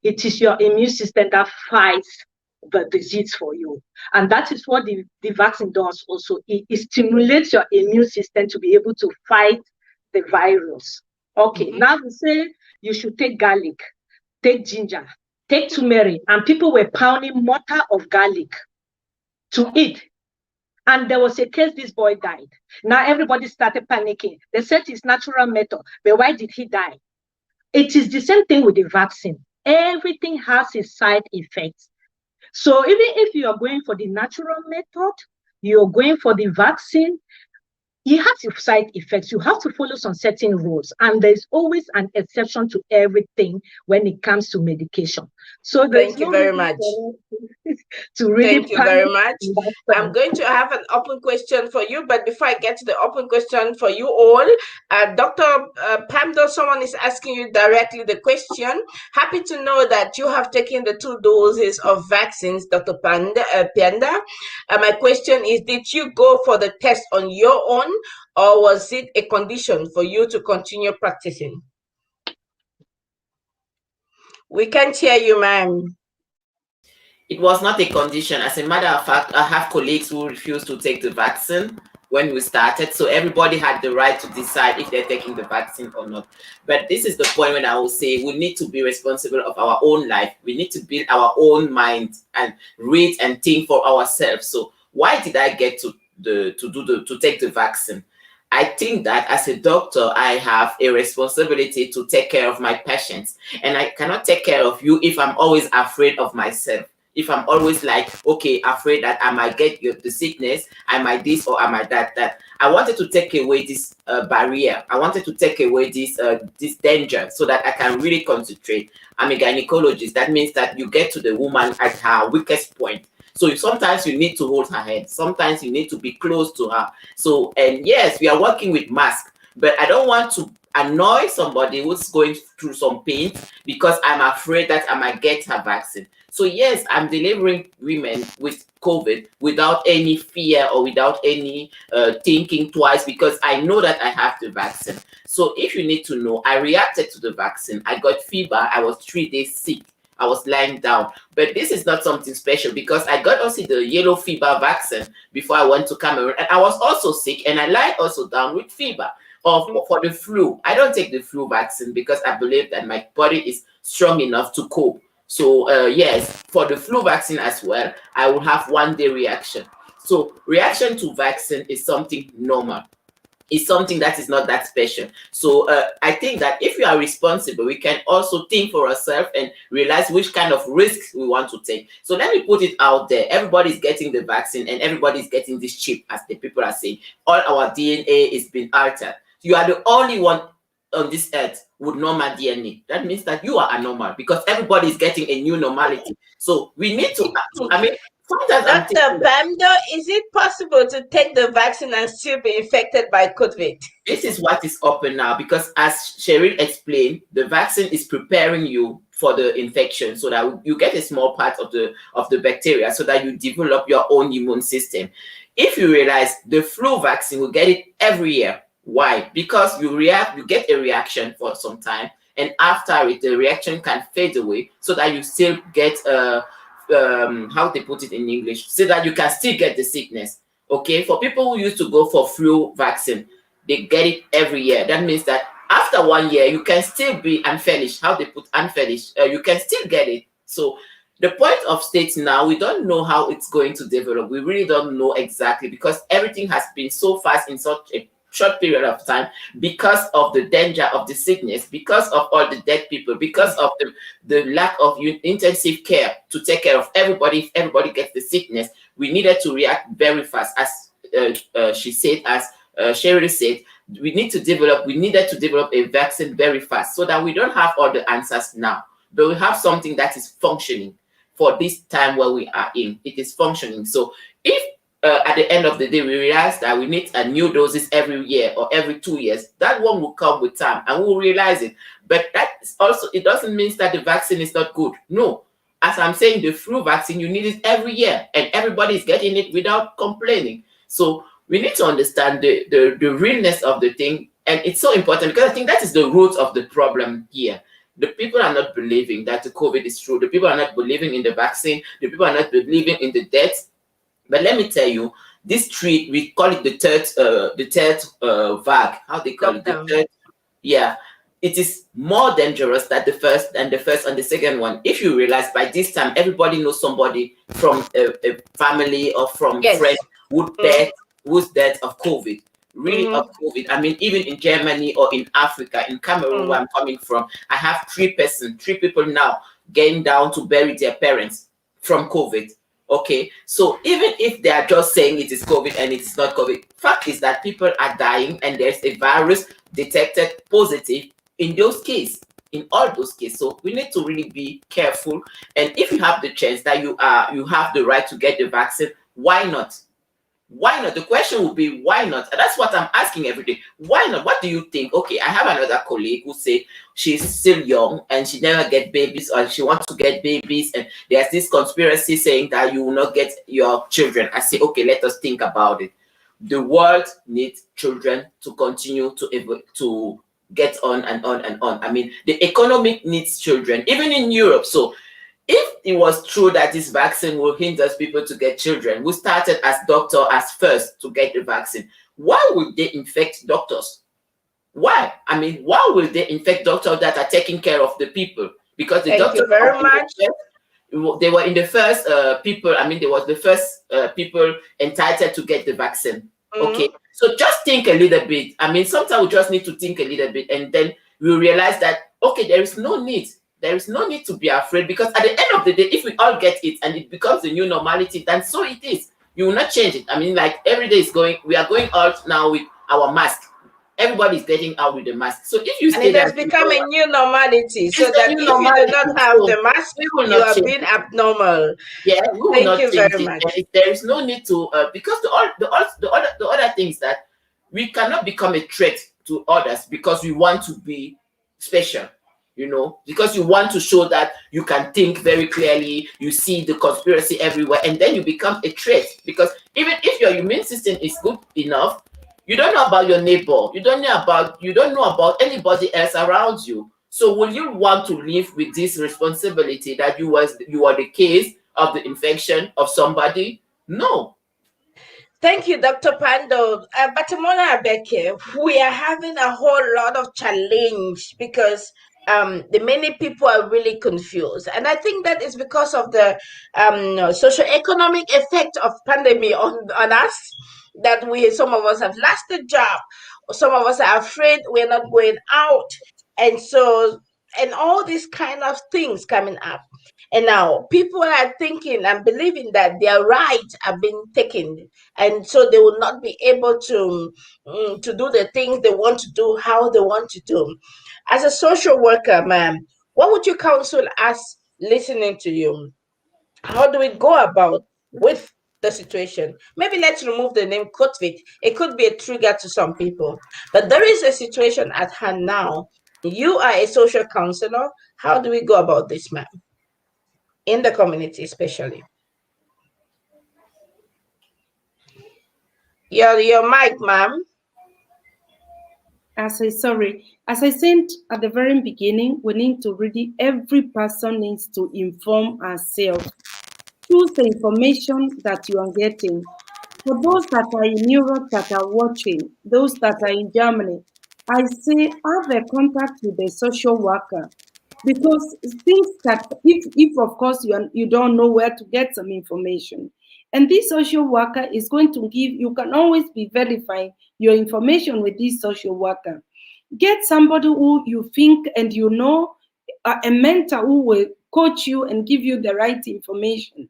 it is your immune system that fights the disease for you. And that is what the vaccine does also. It stimulates your immune system to be able to fight the virus. Okay, now we say you should take garlic, take ginger, take turmeric, and people were pounding mortar of garlic to eat. And there was a case, this boy died. Now everybody started panicking. They said it's natural method, but why did he die? It is the same thing with the vaccine. Everything has its side effects. So even if you are going for the natural method, you're going for the vaccine, it has its side effects. You have to follow some certain rules, and there's always an exception to everything when it comes to medication. So thank you very much. To really thank you very much. I'm going to have an open question for you, but before I get to the open question for you all, Dr. Papdo, someone is asking you directly the question. Happy to know that you have taken the 2 doses of vaccines, Dr. Mbianda. My question is, did you go for the test on your own, or was it a condition for you to continue practicing? We can't hear you, ma'am. It was not a condition. As a matter of fact, I have colleagues who refused to take the vaccine when we started. So everybody had the right to decide if they're taking the vaccine or not. But this is the point when I will say we need to be responsible of our own life. We need to build our own mind and read and think for ourselves. So why did I get to take the vaccine? I think that as a doctor, I have a responsibility to take care of my patients. And I cannot take care of you if I'm always afraid of myself. If I'm always like, okay, afraid that I might get the sickness, I might this or I might that. I wanted to take away this barrier. I wanted to take away this danger so that I can really concentrate. I'm a gynecologist. That means that you get to the woman at her weakest point. So sometimes you need to hold her hand. Sometimes you need to be close to her. So, and yes, we are working with masks, but I don't want to annoy somebody who's going through some pain because I'm afraid that I might get her vaccine. So yes, I'm delivering women with COVID without any fear or without any thinking twice, because I know that I have the vaccine. So if you need to know, I reacted to the vaccine. I got fever. I was 3 days sick. I was lying down. But this is not something special because I got also the yellow fever vaccine before I went to Cameroon. And I was also sick and I lied also down with fever. Or for the flu. I don't take the flu vaccine because I believe that my body is strong enough to cope. So yes, for the flu vaccine as well, I will have 1-day reaction. So reaction to vaccine is something normal. It's something that is not that special. So I think that if you are responsible, we can also think for ourselves and realize which kind of risks we want to take. So let me put it out there. Everybody's getting the vaccine and everybody's getting this chip, as the people are saying. All our DNA is being altered. You are the only one on this earth with normal DNA. That means that you are abnormal because everybody is getting a new normality. So we need to, I mean, sometimes Dr. Papdo, is it possible to take the vaccine and still be infected by COVID? This is what is open now, because as Sheryl explained, the vaccine is preparing you for the infection so that you get a small part of the bacteria so that you develop your own immune system. If you realize the flu vaccine, will get it every year. Why? Because you get a reaction for some time, and after it, the reaction can fade away so that you still get how they put it in English, so that you can still get the sickness. Okay, for people who used to go for flu vaccine, they get it every year. That means that after 1 year, you can still be unfinished. How they put unfinished, you can still get it. So the point of states now, we don't know how it's going to develop. We really don't know exactly because everything has been so fast in such a short period of time, because of the danger of the sickness, because of all the dead people, because of the lack of intensive care to take care of everybody. If everybody gets the sickness, we needed to react very fast. As she said, as Sheryl said, we needed to develop a vaccine very fast, so that we don't have all the answers now, but we have something that is functioning for this time where we are in. It is functioning. So if at the end of the day we realize that we need a new doses every year or every 2 years, that one will come with time and we'll realize it. But that is also, it doesn't mean that the vaccine is not good. No. As I'm saying, the flu vaccine, you need it every year and everybody is getting it without complaining. So we need to understand the realness of the thing. And it's so important, because I think that is the root of the problem here. The people are not believing that the COVID is true. The people are not believing in the vaccine. The people are not believing in the deaths. But let me tell you, this treat, we call it the third vague. How they call it? The third. Yeah. It is more dangerous than the first and the second one. If you realize, by this time, everybody knows somebody from a family or from friends who's dead of COVID. Really of COVID. I mean, even in Germany or in Africa, in Cameroon, where I'm coming from, I have three people now getting down to bury their parents from COVID. Okay, so even if they are just saying it is COVID and it is not COVID, fact is that people are dying and there's a virus detected positive in those cases, in all those cases. So we need to really be careful. And if you have the chance that you have the right to get the vaccine, why not? Why not? The question would be, why not? And that's what I'm asking every day. Why not? What do you think? Okay, I have another colleague who say she's still young and she never get babies, or she wants to get babies, and there's this conspiracy saying that you will not get your children. I say, okay, let us think about it. The world needs children to continue to get on and on and on. I mean, the economic needs children, even in Europe. So if it was true that this vaccine will hinder people to get children, who started as doctor as first to get the vaccine, why would they infect doctors? Why? I mean, why will they infect doctors that are taking care of the people? Because the doctors, thank you very much. They were in the first people. I mean, they was the first people entitled to get the vaccine. Okay, so just think a little bit. I mean, sometimes we just need to think a little bit, and then we realize that, okay, there is no need. There is no need to be afraid, because at the end of the day, if we all get it and it becomes the new normality, then so it is. You will not change it. I mean, like every day is going, we are going out now with our mask. Everybody's getting out with the mask. So if you stay, and it has become a new normality. So that if you do not have the mask, you are being abnormal. Yeah, we will not change it. And there is no need to, because the other thing is that we cannot become a threat to others because we want to be special. You know, because you want to show that you can think very clearly, you see the conspiracy everywhere, and then you become a threat. Because even if your immune system is good enough, you don't know about your neighbor, you don't know about anybody else around you. So will you want to live with this responsibility that you are the case of the infection of somebody? No. Thank you, Dr. Papdo. Batemona-Abeke, we are having a whole lot of challenge because the many people are really confused, and I think that is because of the socio-economic effect of pandemic on us. That some of us have lost the job, some of us are afraid we're not going out, and all these kind of things coming up. And now people are thinking and believing that their rights are being taken, and so they will not be able to do the things they want to do, how they want to do. As a social worker, ma'am, what would you counsel us listening to you? How do we go about with the situation? Maybe let's remove the name COVID. It could be a trigger to some people, but there is a situation at hand now. You are a social counselor. How do we go about this, ma'am? In the community, especially. Your mic, ma'am. As I said at the very beginning, we need to really, every person needs to inform ourselves. Choose the information that you are getting. For those that are in Europe that are watching, those that are in Germany, I say have a contact with a social worker, because things that if of course you don't know where to get some information, And this social worker is going to give, you can always be verifying your information with this social worker. Get somebody who you think and you know, a mentor who will coach you and give you the right information.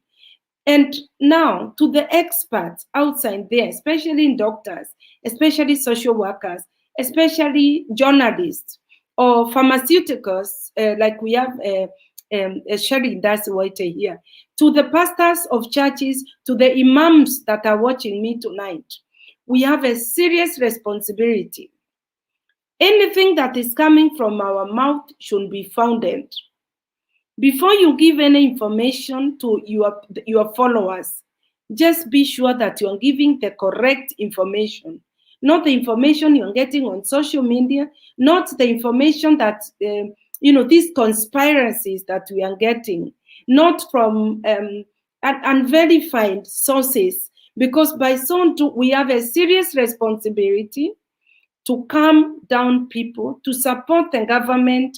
And now to the experts outside there, especially doctors, especially social workers, especially journalists or pharmaceuticals, like we have Sheryl Ndasi here, to the pastors of churches, to the imams that are watching me tonight, we have a serious responsibility. Anything that is coming from our mouth should be founded. Before you give any information to your followers, just be sure that you're giving the correct information, not the information you're getting on social media, not the information that, these conspiracies that we are getting, not from unverified sources, because by so doing, we have a serious responsibility to calm down people, to support the government,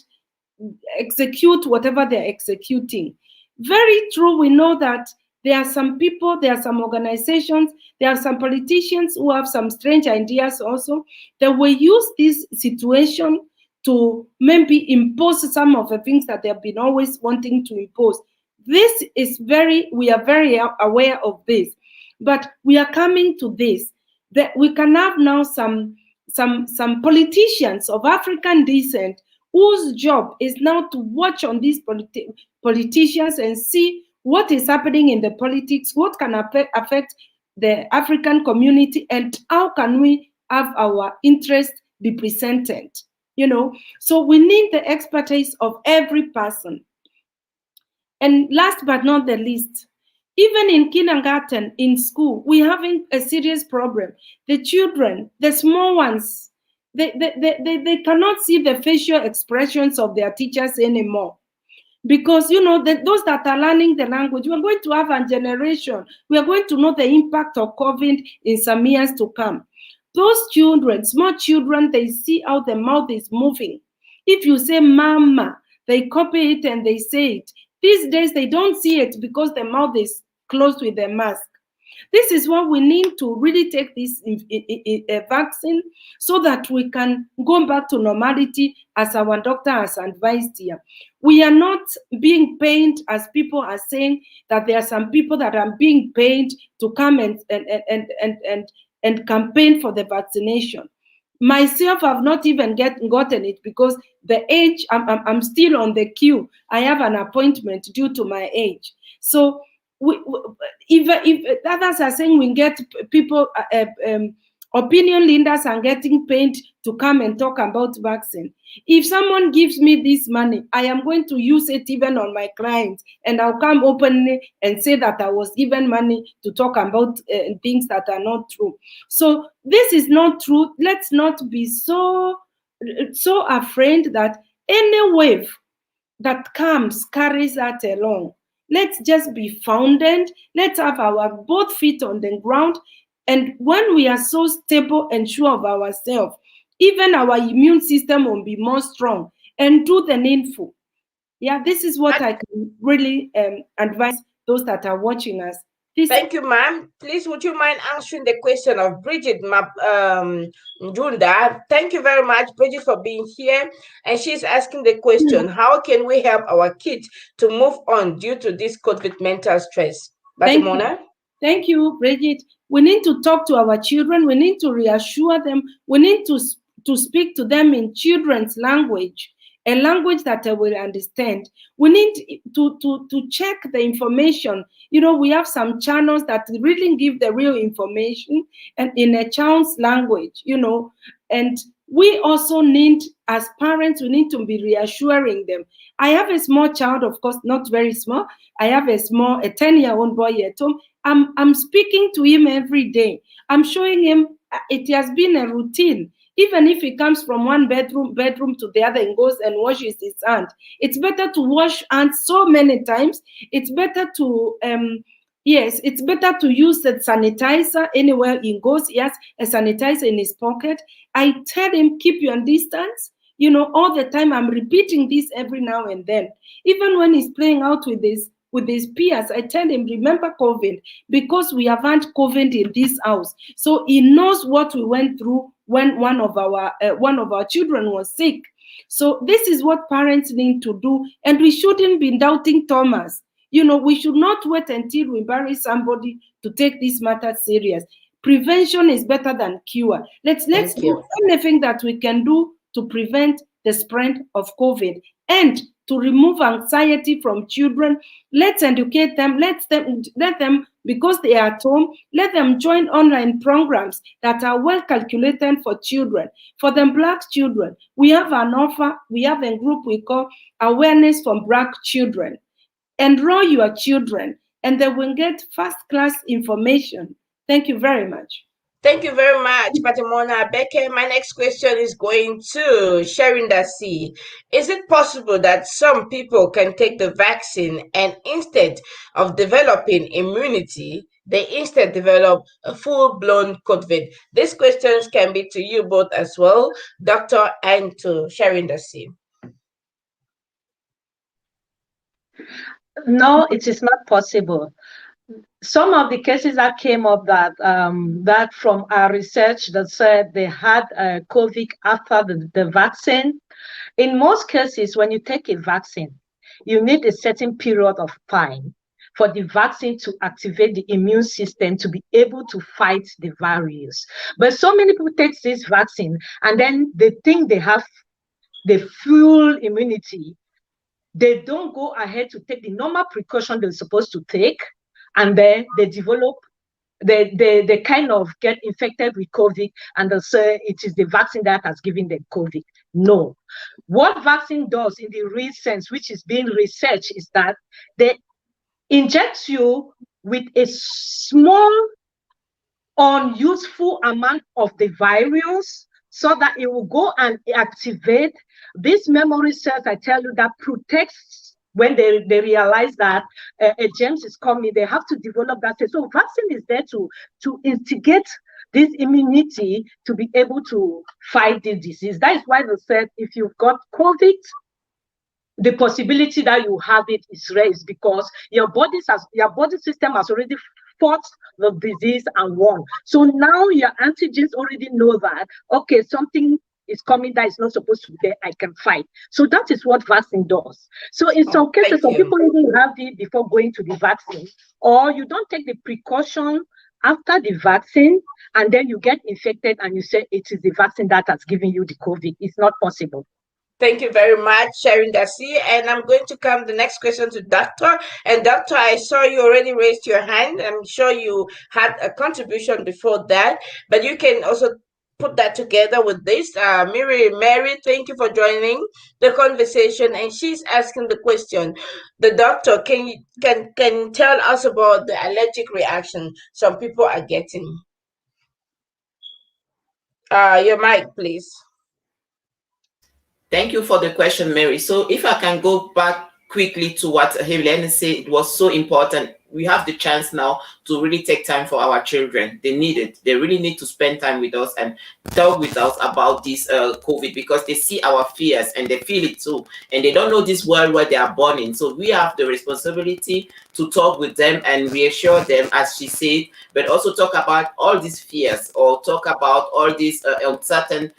execute whatever they're executing. Very true, we know that there are some people, there are some organizations, there are some politicians who have some strange ideas also, that will use this situation to maybe impose some of the things that they have been always wanting to impose. This is we are very aware of this, but we are coming to this, that we can have now some politicians of African descent whose job is now to watch on these politicians and see what is happening in the politics, what can affect the African community, and how can we have our interests be presented. So we need the expertise of every person. And last but not the least, even in kindergarten, in school, we're having a serious problem. The children, the small ones, they cannot see the facial expressions of their teachers anymore. Because, those that are learning the language, we're going to have a generation. We are going to know the impact of COVID in some years to come. Those children, small children, they see how the mouth is moving. If you say mama, they copy it and they say it. These days, they don't see it because the mouth is closed with a mask. This is what we need to really take this vaccine so that we can go back to normality, as our doctor has advised here. We are not being paid, as people are saying, that there are some people that are being paid to come and campaign for the vaccination. Myself, I've not even gotten it because the age, I'm still on the queue. I have an appointment due to my age. So if others are saying we get people, opinion leaders are getting paid to come and talk about vaccine. If someone gives me this money, I am going to use it even on my clients, and I'll come openly and say that I was given money to talk about things that are not true. So this is not true. Let's not be so afraid that any wave that comes carries that along. Let's just be founded. Let's have our both feet on the ground. And when we are so stable and sure of ourselves, even our immune system will be more strong and do the needful. Yeah, this is what I can really advise those that are watching us. Thank you, ma'am. Please, would you mind answering the question of Bridget Njunda? Thank you very much, Bridget, for being here. And she's asking the question, how can we help our kids to move on due to this COVID mental stress? Batemona? Thank you, Bridget. We need to talk to our children. We need to reassure them. We need to speak to them in children's language, a language that they will understand. We need to check the information. We have some channels that really give the real information and in a child's language, and we also need, as parents, we need to be reassuring them. I have a small child, of course, not very small. I have a 10-year-old boy at home. I'm speaking to him every day. I'm showing him it has been a routine. Even if he comes from one bedroom to the other and goes and washes his hand, it's better to wash hands so many times. It's better to it's better to use the sanitizer anywhere he goes. He has a sanitizer in his pocket. I tell him, keep your distance. All the time. I'm repeating this every now and then. Even when he's playing out with his with his peers, I tell him, remember COVID, because we haven't COVID in this house. So he knows what we went through when one of our children was sick. So this is what parents need to do, and we shouldn't be doubting Thomas. We should not wait until we bury somebody to take this matter serious. Prevention is better than cure. Let's do anything that we can do to prevent the spread of COVID and to remove anxiety from children. Let's educate them. Let them, because they are at home, let them join online programs that are well calculated for children. For the Black children, we have an offer. We have a group we call Awareness for Black Children. Enroll your children, and they will get first-class information. Thank you very much. Thank you very much, Batemona-Abeke. My next question is going to Sheryl Ndasi. Is it possible that some people can take the vaccine and instead of developing immunity, they instead develop a full-blown COVID? These questions can be to you both as well, Doctor, and to Sheryl Ndasi. No, it is not possible. Some of the cases that came up that from our research that said they had COVID after the vaccine. In most cases, when you take a vaccine, you need a certain period of time for the vaccine to activate the immune system to be able to fight the virus. But so many people take this vaccine and then they think they have the full immunity. They don't go ahead to take the normal precaution they're supposed to take, and then they develop, they kind of get infected with COVID, and they say it is the vaccine that has given them COVID. No. What vaccine does in the real sense, which is being researched, is that they inject you with a small, unuseful amount of the virus so that it will go and activate these memory cells, I tell you, that protects when they realize that a germs is coming. They have to develop that. So vaccine is there to instigate this immunity to be able to fight this disease. That is why they said if you've got COVID, the possibility that you have it is raised because your body system has already fought the disease and won. So now your antigens already know that, okay, something is coming that is not supposed to be there, I can fight. So that is what vaccine does. So in some cases, some people even have it before going to the vaccine, or you don't take the precaution after the vaccine, and then you get infected and you say it is the vaccine that has given you the COVID. It's not possible. Thank you very much, Sheryl Ndasi. And I'm going to come the next question to Doctor. And Doctor, I saw you already raised your hand. I'm sure you had a contribution before that, but you can also put that together with this. Mary, thank you for joining the conversation. And she's asking the question. The doctor, can tell us about the allergic reaction some people are getting? Your mic, please. Thank you for the question, Mary. So if I can go back quickly to what Helene said, it was so important. We have the chance now to really take time for our children. They need it. They really need to spend time with us and talk with us about this COVID, because they see our fears and they feel it too. And they don't know this world where they are born in. So we have the responsibility to talk with them and reassure them, as she said, but also talk about all these fears or talk about all these uncertain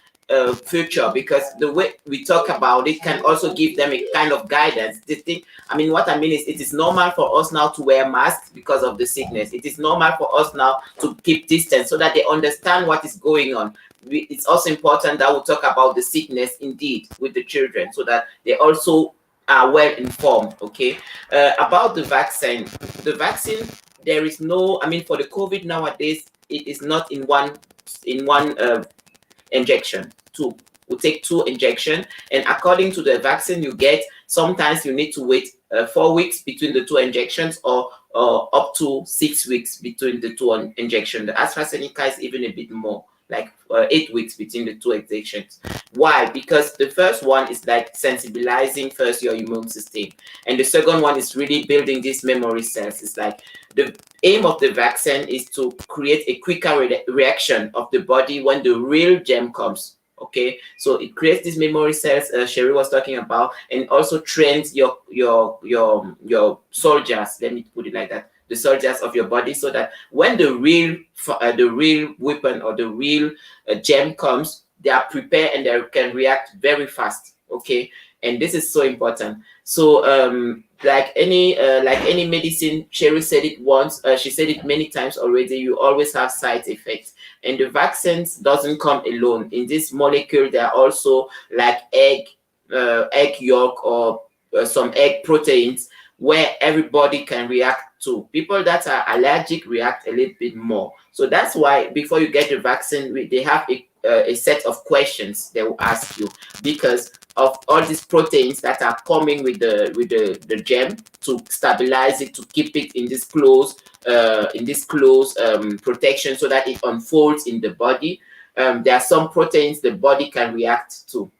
future, because the way we talk about it can also give them a kind of guidance. What I mean is, it is normal for us now to wear masks because of the sickness. It is normal for us now to keep distance so that they understand what is going on. It's also important that we talk about the sickness indeed with the children so that they also are well informed. Okay, about the vaccine. The vaccine, there is no. For the COVID nowadays, it is not in one injection. Two. We take 2 injections, and according to the vaccine you get, sometimes you need to wait 4 weeks between the 2 injections, or up to 6 weeks between the 2 injections. The AstraZeneca is even a bit more, like 8 weeks between the 2 injections. Why? Because the first one is like sensibilizing first your immune system, and the second one is really building these memory cells. It's like the aim of the vaccine is to create a quicker reaction of the body when the real germ comes. Okay, so it creates these memory cells Sherry was talking about, and also trains your soldiers, let me put it like that, the soldiers of your body, so that when the real weapon or the real gem comes, they are prepared and they can react very fast. Okay, and this is so important. So like any medicine, Sherry said it once, she said it many times already, you always have side effects, and the vaccines doesn't come alone. In this molecule there are also like egg yolk or some egg proteins where everybody can react to. People that are allergic react a little bit more. So that's why before you get the vaccine, they have a set of questions they will ask you, because of all these proteins that are coming with the gem to stabilize it, to keep it in this close protection, so that it unfolds in the body. There are some proteins the body can react to.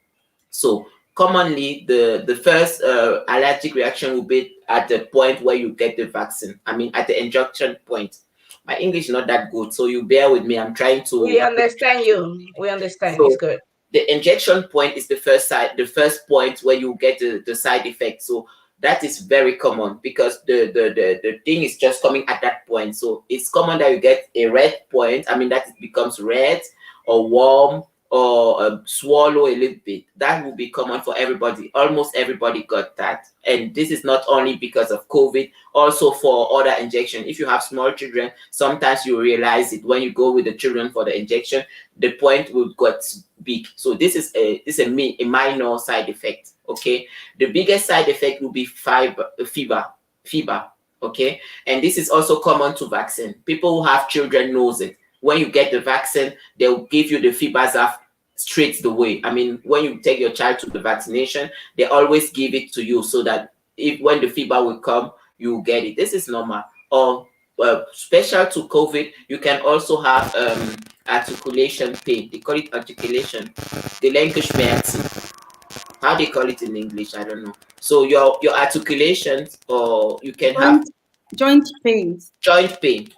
So commonly, the first allergic reaction will be at the point where you get the vaccine. I mean, at the injection point. My English is not that good, so you bear with me. I'm trying to. We understand you. We understand. So it's good. the injection point is the first point where you get the side effect. So that is very common, because the thing is just coming at that point. So it's common that you get a red point. I mean, that it becomes red or warm or swallow a little bit. That will be common for everybody. Almost everybody got that. And this is not only because of COVID, also for other injection. If you have small children, sometimes you realize it when you go with the children for the injection, the point will get big. So this is a minor side effect. Okay, the biggest side effect will be fever. Okay, and this is also common to vaccine. People who have children knows it. When you get the vaccine, they will give you the fibers straight away. I mean, when you take your child to the vaccination, they always give it to you, so that when the fever will come, you will get it. This is normal. Or special to COVID, you can also have articulation pain. They call it articulation. Gelenkschmerzen. How they call it in English, I don't know. So your articulations, or you can have joint pains. Joint pain.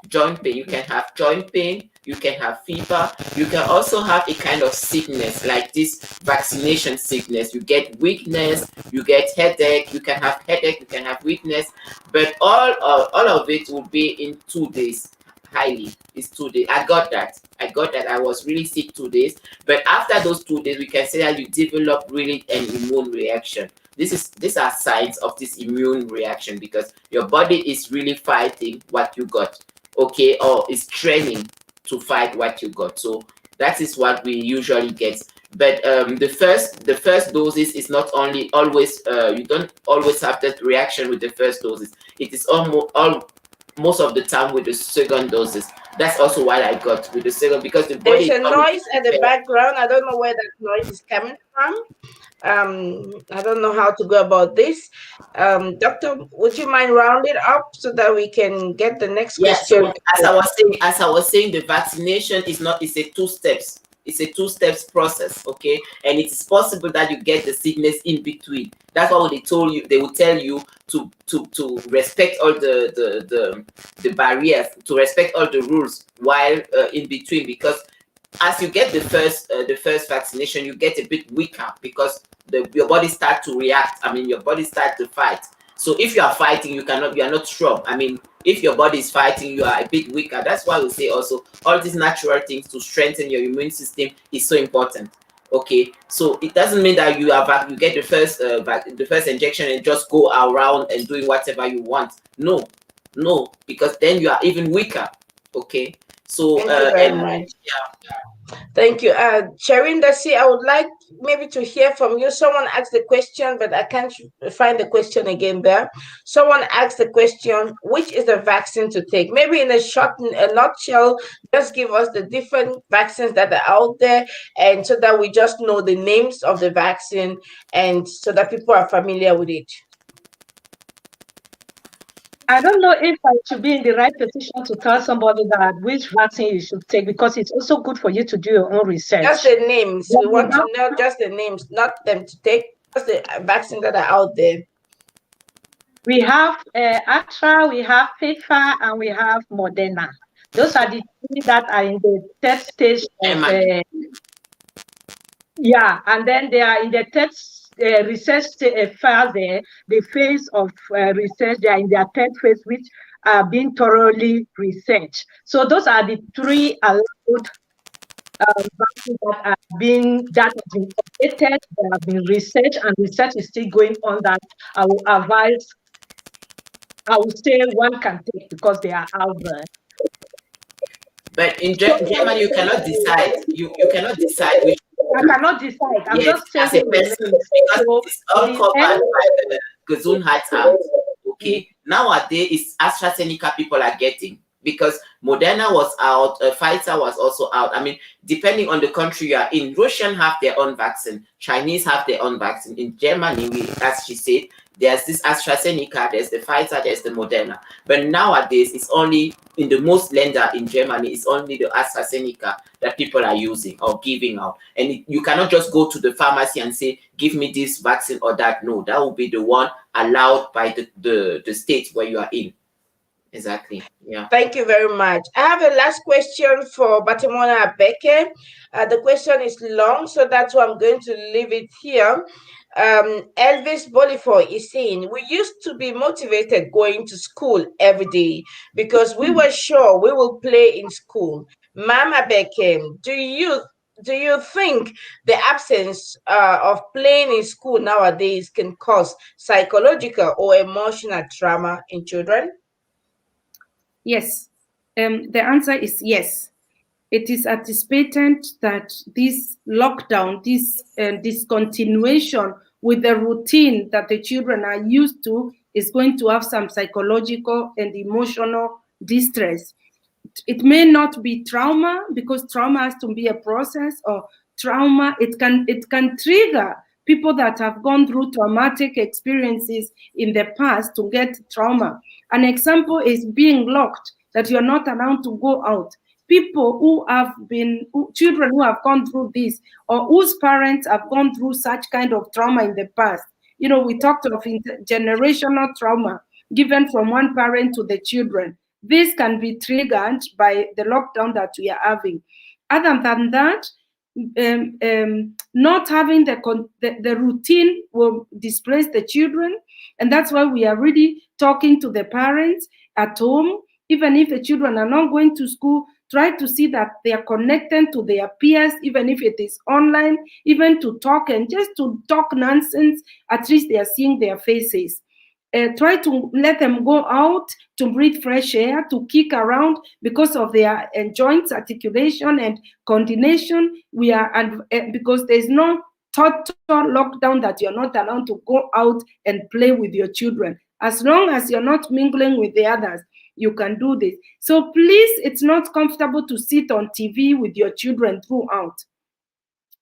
You can have joint pain. You can have fever. You can also have a kind of sickness, like this vaccination sickness. You get weakness. You get headache. You can have headache. You can have weakness. But all of it will be in 2 days. Highly, it's 2 days. I got that. I was really sick 2 days. But after those 2 days, we can say that you develop really an immune reaction. These are signs of this immune reaction, because your body is really fighting what you got, okay, or is training to fight what you got. So that is what we usually get. But the first doses is not only always you don't always have that reaction with the first doses. It is most of the time with the second doses. That's also what I got with the second, because the body. There's a noise at the background. I don't know where that noise is coming from. I don't know how to go about this. Doctor, would you mind round it up so that we can get the next question? So as I was saying, the vaccination is a 2 steps. It's a 2 steps process, okay? And it is possible that you get the sickness in between. That's what they told you. They will tell you to respect all the barriers, to respect all the rules while in between, because as you get the first vaccination, you get a bit weaker, because your body starts to react. I mean, your body starts to fight. So if you are fighting, you are not strong. I mean, if your body is fighting, you are a bit weaker. That's why we say also all these natural things to strengthen your immune system is so important. Okay, so it doesn't mean that you get the first injection and just go around and doing whatever you want. No, because then you are even weaker. Okay, so thank you very much. Thank you. Sheryl Ndasi, I would like maybe to hear from you. Someone asked the question, but I can't find the question again there. Someone asked the question, which is the vaccine to take? Maybe in a nutshell, just give us the different vaccines that are out there, and so that we just know the names of the vaccine, and so that people are familiar with it. I don't know if I should be in the right position to tell somebody that which vaccine you should take, because it's also good for you to do your own research. Just the names. We want to know just the names, not them to take, just the vaccines that are out there. We have Astra, we have Pfizer, and we have Moderna. Those are the 3 that are in the third stage of Yeah, and then they are in the third research phase there, the phase of research. They are in their third phase, which are being thoroughly researched. So those are the three allowed vaccines that have been updated, that have been researched, and research is still going on. That I will advise, I would say one can take because they are out there. But in Germany, you cannot decide. You cannot decide which. I cannot decide. I'm Yes, just as saying a the person, names. because So it's all the covered end, by the Gesundheitsamt. Okay, nowadays it's AstraZeneca people are getting, because Moderna was out, Pfizer was also out. I mean, depending on the country you are in, Russian have their own vaccine, Chinese have their own vaccine. In Germany, as she said, there's this AstraZeneca, there's the Pfizer, there's the Moderna. But nowadays, it's only in the most lender in Germany, it's only the AstraZeneca that people are using or giving out. And you cannot just go to the pharmacy and say, give me this vaccine or that. No, that will be the one allowed by the state where you are in. Exactly. Yeah. Thank you very much. I have a last question for Batemona-Abeke. The question is long, so that's why I'm going to leave it here. Elvis Bolifor is saying, we used to be motivated going to school every day because we were sure we will play in school. Mama Abeke, do you think the absence of playing in school nowadays can cause psychological or emotional trauma in children? Yes. The answer is yes. It is anticipated that this lockdown, this discontinuation with the routine that the children are used to, is going to have some psychological and emotional distress. It may not be trauma, because trauma has to be a process, or trauma, it can trigger people that have gone through traumatic experiences in the past to get trauma. An example is being locked, that you're not allowed to go out. People who have been, children who have gone through this, or whose parents have gone through such kind of trauma in the past. We talked of generational trauma given from one parent to the children. This can be triggered by the lockdown that we are having. Other than that, not having the routine will displace the children, and that's why we are really talking to the parents at home. Even if the children are not going to school, try to see that they are connected to their peers, even if it is online, even to talk, and just to talk nonsense, at least they are seeing their faces. Try to let them go out to breathe fresh air, to kick around, because of their joints articulation and coordination. Because there's no total lockdown that you're not allowed to go out and play with your children. As long as you're not mingling with the others, you can do this. So please, it's not comfortable to sit on TV with your children throughout.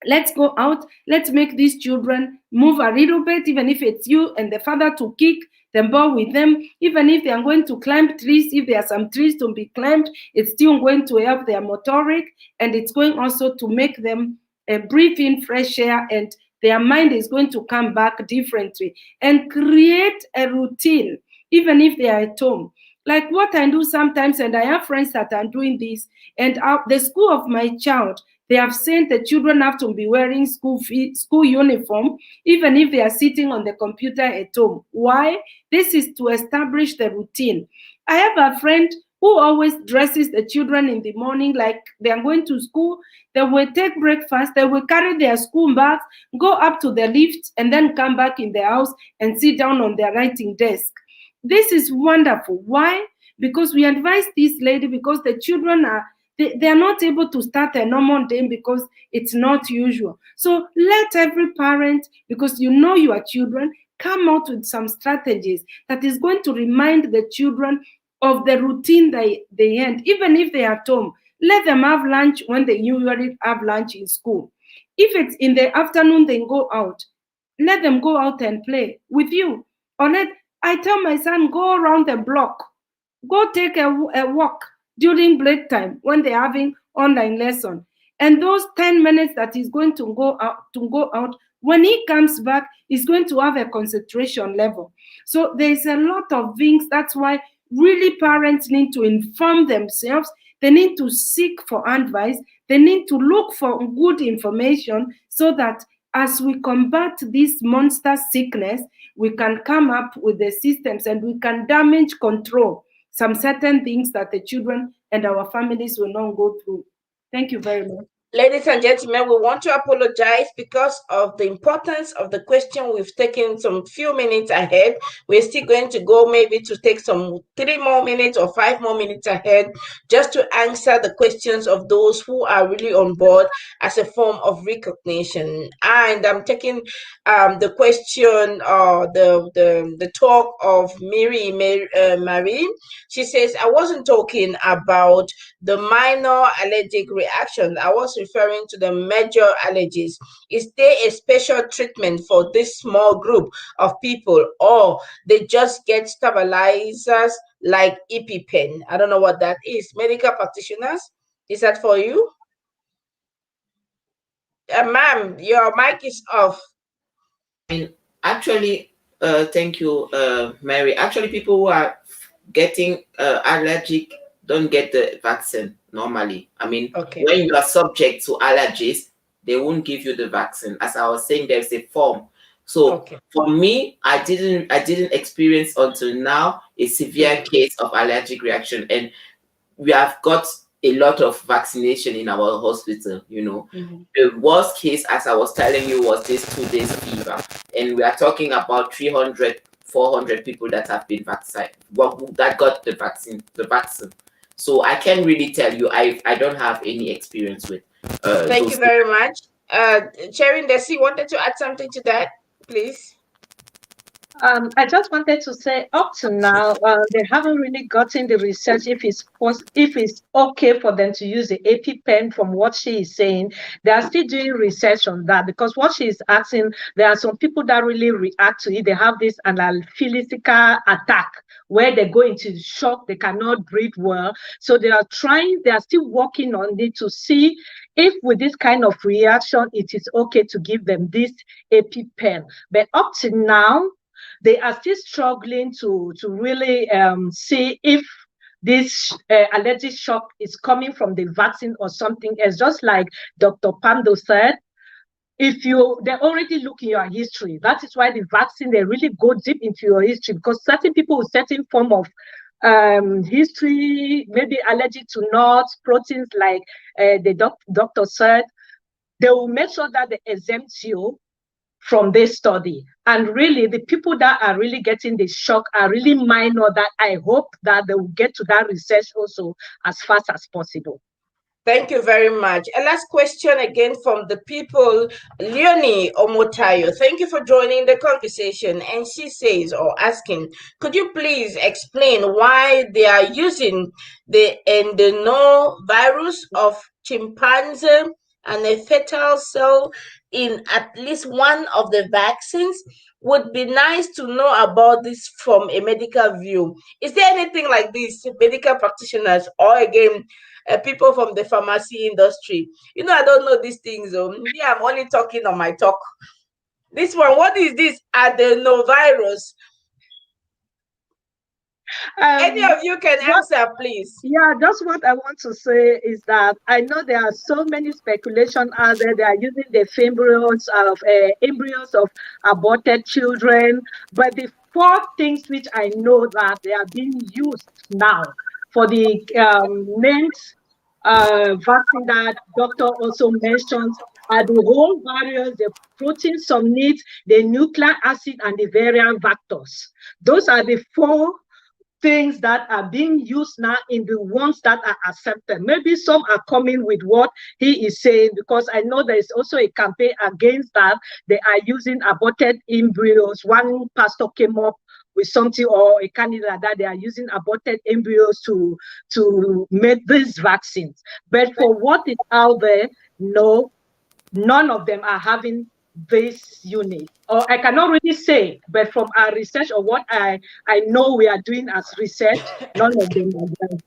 Let's go out. Let's make these children move a little bit, even if it's you and the father to kick the ball with them. Even if they are going to climb trees, if there are some trees to be climbed, it's still going to help their motoric, and it's going also to make them breathe in fresh air, and their mind is going to come back differently. And create a routine, even if they are at home. Like what I do sometimes, and I have friends that are doing this, and the school of my child, they have said the children have to be wearing school uniform, even if they are sitting on the computer at home. Why? This is to establish the routine. I have a friend who always dresses the children in the morning like they are going to school. They will take breakfast, they will carry their school bags, go up to the lift, and then come back in the house and sit down on their writing desk. This is wonderful. Why? Because we advise this lady, because the children they are not able to start a normal day because it's not usual. So let every parent, because you know your children, come out with some strategies that is going to remind the children of the routine they end. Even if they are at home, let them have lunch when they usually have lunch in school. If it's in the afternoon, they go out. Let them go out and play with you. Or I tell my son, go around the block. Go take a walk during break time when they're having online lesson. And those 10 minutes that he's going to go out, when he comes back, he's going to have a concentration level. So there's a lot of things. That's why really parents need to inform themselves They need to seek for advice. They need to look for good information so that as we combat this monster sickness, we can come up with the systems and we can damage control some certain things that the children and our families will not go through. Thank you very much. Ladies and gentlemen, we want to apologize because of the importance of the question. We've taken some few minutes ahead. We're still going to go maybe to take some 3 more minutes or 5 more minutes ahead just to answer the questions of those who are really on board as a form of recognition. And I'm taking the question or the talk of Marie. She says, I wasn't talking about the minor allergic reaction. I was referring to the major allergies. Is there a special treatment for this small group of people, or they just get stabilizers like EpiPen? I don't know what that is. Medical practitioners, is that for you? Ma'am, your mic is off. And actually, thank you, Mary. Actually, people who are getting allergic don't get the vaccine normally. I mean, Okay. When you are subject to allergies, they won't give you the vaccine. As I was saying, there's a form. So Okay. for me, I didn't experience until now a severe case of allergic reaction, and we have got a lot of vaccination in our hospital. The worst case, as I was telling you, was this 2 days fever, and we are talking about 300, 400 people that have been vaccinated, that got the vaccine. So I can't really tell you. I don't have any experience with. Thank you very much. Sheryl Ndasi wanted to add something to that, please. I just wanted to say, up to now, they haven't really gotten the research if it's okay for them to use the EpiPen. From what she is saying, they are still doing research on that, because what she is asking, there are some people that really react to it. They have this anaphylactic attack where they go into shock, they cannot breathe well. So they are still working on it to see if with this kind of reaction, it is okay to give them this EpiPen. But up to now, they are still struggling to really see if this allergic shock is coming from the vaccine or something else. Just like Dr. Papdo said, they already look in your history. That is why the vaccine, they really go deep into your history, because certain people with certain form of history, maybe allergic to nuts, proteins, like the doctor said, they will make sure that they exempt you from this study. And really, the people that are really getting the shock are really minor, that I hope that they will get to that research also as fast as possible. Thank you very much. A last question again from the people, Leonie Omotayo. Thank you for joining the conversation. And she says, or asking, could you please explain why they are using the adenovirus of chimpanzee and a fetal cell in at least one of the vaccines? Would be nice to know about this from a medical view. Is there anything like this, medical practitioners, or again, people from the pharmacy industry? I don't know these things. Yeah, I'm only talking on my talk. This one, what is this adenovirus? Any of you can answer, please. Yeah, just what I want to say is that I know there are so many speculation out there. They are using the embryos of aborted children, but the 4 things which I know that they are being used now for the named vaccine that doctor also mentions are the whole variants, the protein subunit, the nucleic acid, and the variant vectors. Those are the 4 things that are being used now in the ones that are accepted. Maybe some are coming with what he is saying, because I know there is also a campaign against that. They are using aborted embryos. One pastor came up with something, or a candidate, that they are using aborted embryos to make these vaccines. But for what is out there, no, none of them are having this unit, or I cannot really say, but from our research or what I know we are doing as research, none of them are there.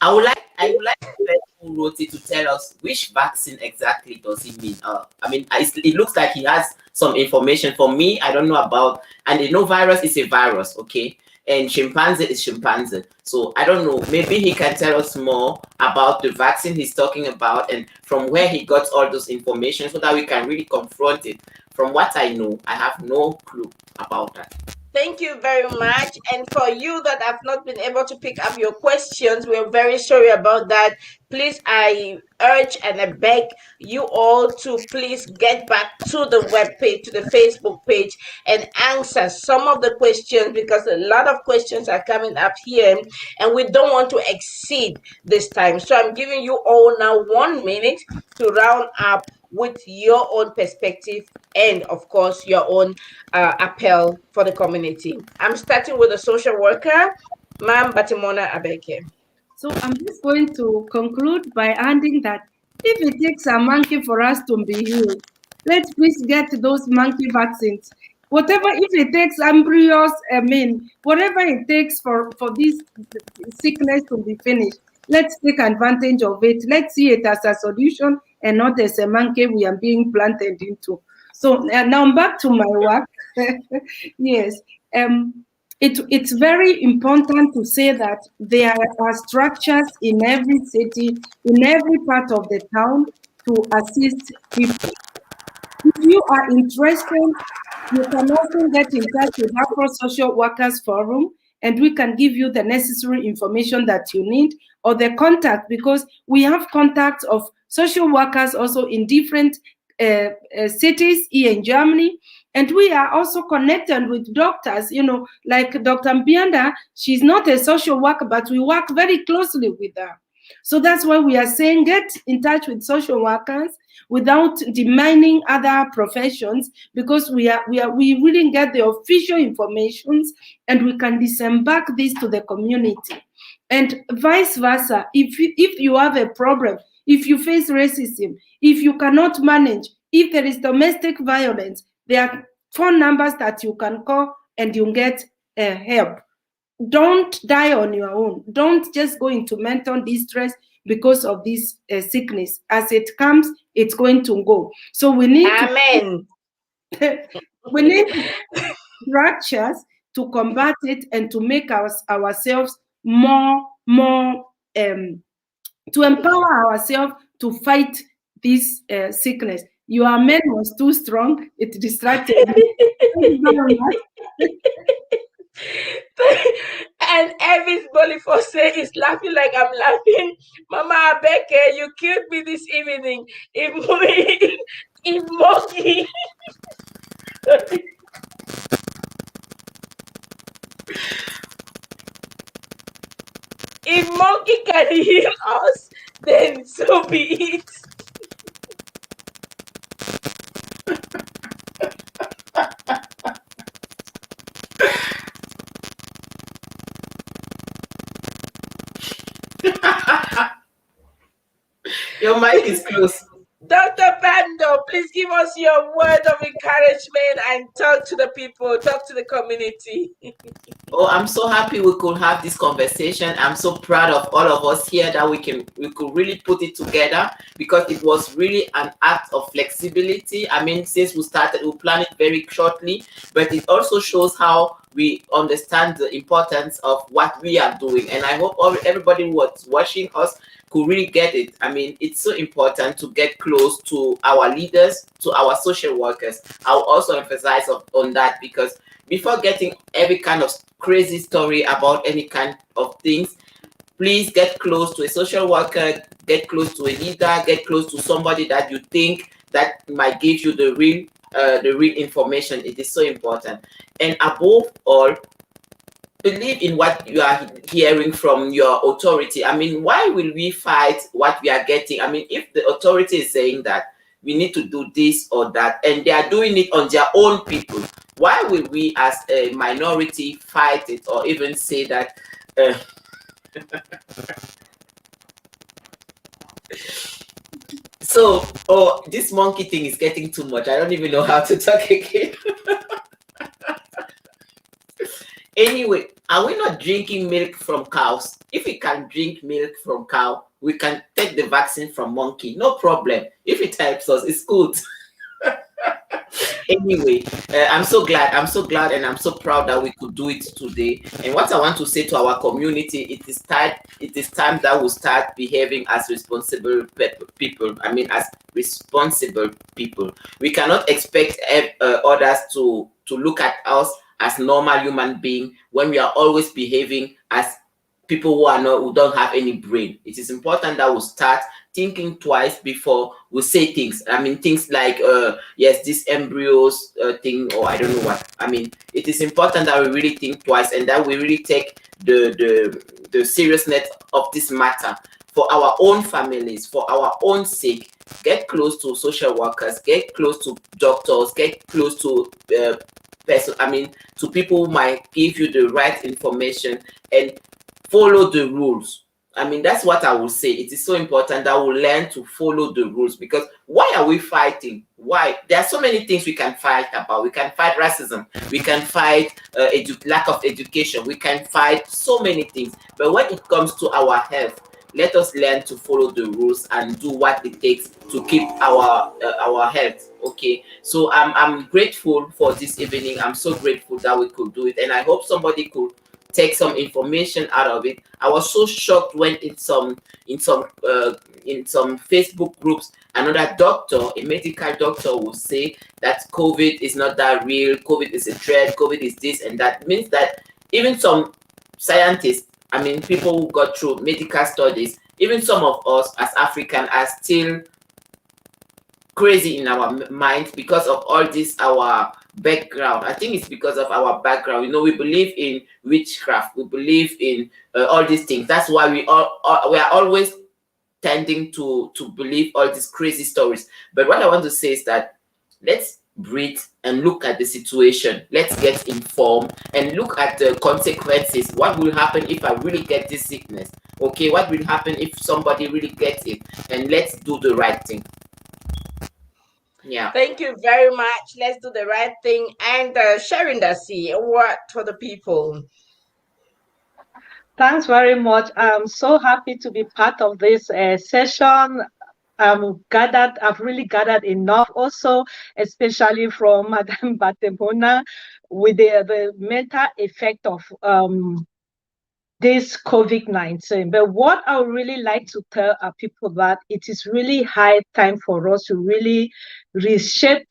I would like the person who wrote it to tell us which vaccine exactly does he mean. I mean, it looks like he has some information. For me, I don't know about, and the no virus is a virus, okay? and chimpanzee is chimpanzee. So I don't know, maybe he can tell us more about the vaccine he's talking about and from where he got all those information so that we can really confront it. From what I know, I have no clue about that. Thank you very much. And for you that have not been able to pick up your questions, we're very sorry about that. Please, I urge and I beg you all to please get back to the web page, to the Facebook page, and answer some of the questions, because a lot of questions are coming up here and we don't want to exceed this time. So I'm giving you all now 1 minute to round up with your own perspective and, of course, your own appel for the community. I'm starting with a social worker, Ma'am Batemona-Abeke. So I'm just going to conclude by adding that if it takes a monkey for us to be healed, let's please get those monkey vaccines. Whatever, if it takes embryos, whatever it takes for this sickness to be finished, let's take advantage of it. Let's see it as a solution and not as a monkey we are being planted into. So now back to my work. Yes. It's very important to say that there are structures in every city, in every part of the town to assist people. If you are interested, you can also get in touch with Afro Social Workers Forum, and we can give you the necessary information that you need, or the contact, because we have contacts of social workers also in different cities here in Germany. And we are also connected with doctors, like Dr. Mbianda. She's not a social worker, but we work very closely with her. So that's why we are saying get in touch with social workers without demanding other professions, because we really get the official information and we can disembark this to the community. And vice versa, if you have a problem, if you face racism, if you cannot manage, if there is domestic violence, there are phone numbers that you can call and you get help. Don't die on your own. Don't just go into mental distress because of this sickness. As it comes, it's going to go. So we need Amen. we need structures to combat it and to make ourselves more to empower ourselves to fight this sickness. Your man was too strong. It distracted me. And Elvis Boniface is laughing like I'm laughing. Mama Abeke, you killed me this evening. In monkey. If monkey can heal us, then so be it. Your mic is closed. Dr. Papdo, please give us your word of encouragement and talk to the people, talk to the community. Oh, I'm so happy we could have this conversation. I'm so proud of all of us here that we could really put it together, because it was really an act of flexibility. I mean, since we started, we planned it very shortly, but it also shows how we understand the importance of what we are doing. And I hope everybody who was watching us could really get it. I mean, it's so important to get close to our leaders, to our social workers. I'll also emphasize on that, because before getting every kind of crazy story about any kind of things, please get close to a social worker, get close to a leader, get close to somebody that you think that might give you the real information. It is so important. And above all, believe in what you are hearing from your authority. I mean, why will we fight what we are getting? I mean, if the authority is saying that we need to do this or that, and they are doing it on their own people, why will we as a minority fight it or even say that so, this monkey thing is getting too much. I don't even know how to talk again. Anyway, are we not drinking milk from cows? If we can drink milk from cow, we can take the vaccine from monkey. No problem. If it helps us, it's good. Anyway, I'm so glad. I'm so glad, and I'm so proud that we could do it today. And what I want to say to our community, it is time. It is time that we start behaving as responsible people. I mean, as responsible people. We cannot expect others to look at us as normal human being when we are always behaving as people who don't have any brain. It is important that we start thinking twice before we say things. I mean, things like yes, this embryos thing, or I don't know what. I mean, it is important that we really think twice and that we really take the seriousness of this matter for our own families, for our own sake. Get close to social workers, get close to doctors, get close to to people who might give you the right information, and follow the rules. I mean, that's what I would say. It is so important that we learn to follow the rules, because why are we fighting? Why? There are so many things we can fight about. We can fight racism. We can fight lack of education. We can fight so many things. But when it comes to our health, let us learn to follow the rules and do what it takes to keep our health. Okay, so I'm grateful for this evening. I'm so grateful that we could do it, and I hope somebody could take some information out of it. I was so shocked when in some Facebook groups, another doctor, a medical doctor, will say that COVID is not that real. COVID is a threat. COVID is this and that. It means that even some scientists, I mean, people who got through medical studies, even some of us as African are still crazy in our minds because of all this our background. I think it's because of our background. You know, we believe in witchcraft. We believe in all these things. That's why we are always tending to believe all these crazy stories. But what I want to say is that let's breathe and look at the situation. Let's get informed and look at the consequences. What will happen if I really get this sickness? Okay, what will happen if somebody really gets it? And let's do the right thing. Yeah. Thank you very much. Let's do the right thing. And Sheryl Ndasi, a word for the people. Thanks very much. I'm so happy to be part of this session. I've really gathered enough also, especially from Madam Batemona, with the mental effect of this COVID-19. But what I would really like to tell our people that it is really high time for us to really reshape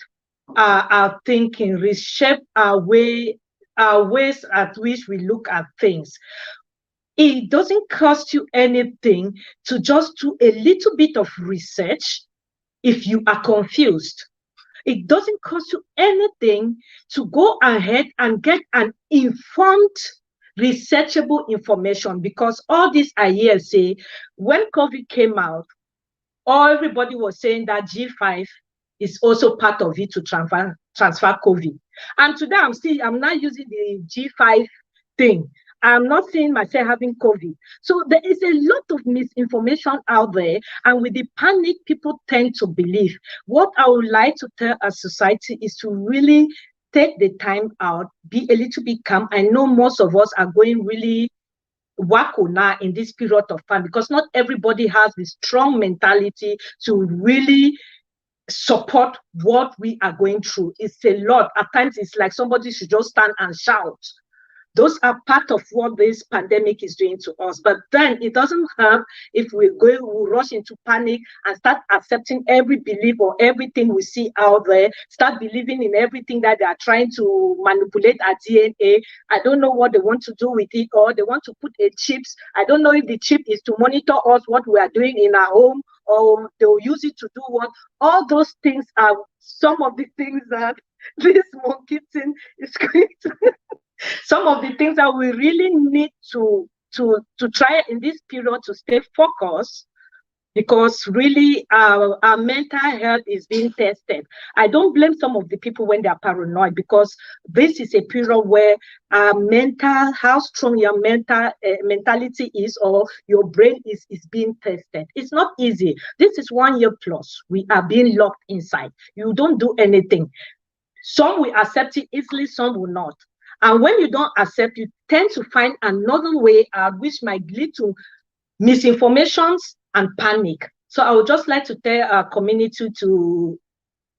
our thinking, reshape our ways at which we look at things. It doesn't cost you anything to just do a little bit of research if you are confused. It doesn't cost you anything to go ahead and get an informed, researchable information, because all this I hear say, when COVID came out, everybody was saying that G5 is also part of it to transfer COVID. And today I'm not using the G5 thing. I'm not seeing myself having COVID. So there is a lot of misinformation out there. And with the panic, people tend to believe. What I would like to tell our society is to really take the time out, be a little bit calm. I know most of us are going really wacko now in this period of time, because not everybody has the strong mentality to really support what we are going through. It's a lot. At times, it's like somebody should just stand and shout. Those are part of what this pandemic is doing to us. But then it doesn't harm if we rush into panic and start accepting every belief or everything we see out there, start believing in everything that they are trying to manipulate our DNA. I don't know what they want to do with it, or they want to put a chips. I don't know if the chip is to monitor us, what we are doing in our home, or they'll use it to do what. All those things are some of the things that this monkey thing is going to some of the things that we really need to try in this period to stay focused, because really our mental health is being tested. I don't blame some of the people when they are paranoid, because this is a period where how strong your mentality is, or your brain is being tested. It's not easy. This is 1 year plus. We are being locked inside. You don't do anything. Some will accept it easily, some will not. And when you don't accept, you tend to find another way out, which might lead to misinformations and panic. So I would just like to tell our community to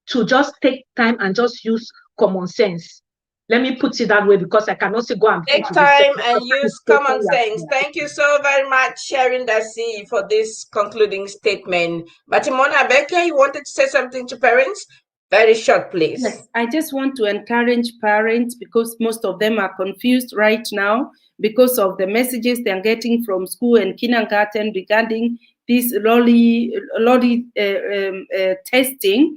to just take time and just use common sense. Let me put it that way, because I cannot say go and Take put research. time and use common sense. Thank you so very much, Sheryl Ndasi, for this concluding statement. Batemona-Abeke, you wanted to say something to parents? Very short, please. Yes, I just want to encourage parents, because most of them are confused right now because of the messages they're getting from school and kindergarten regarding this lolly testing.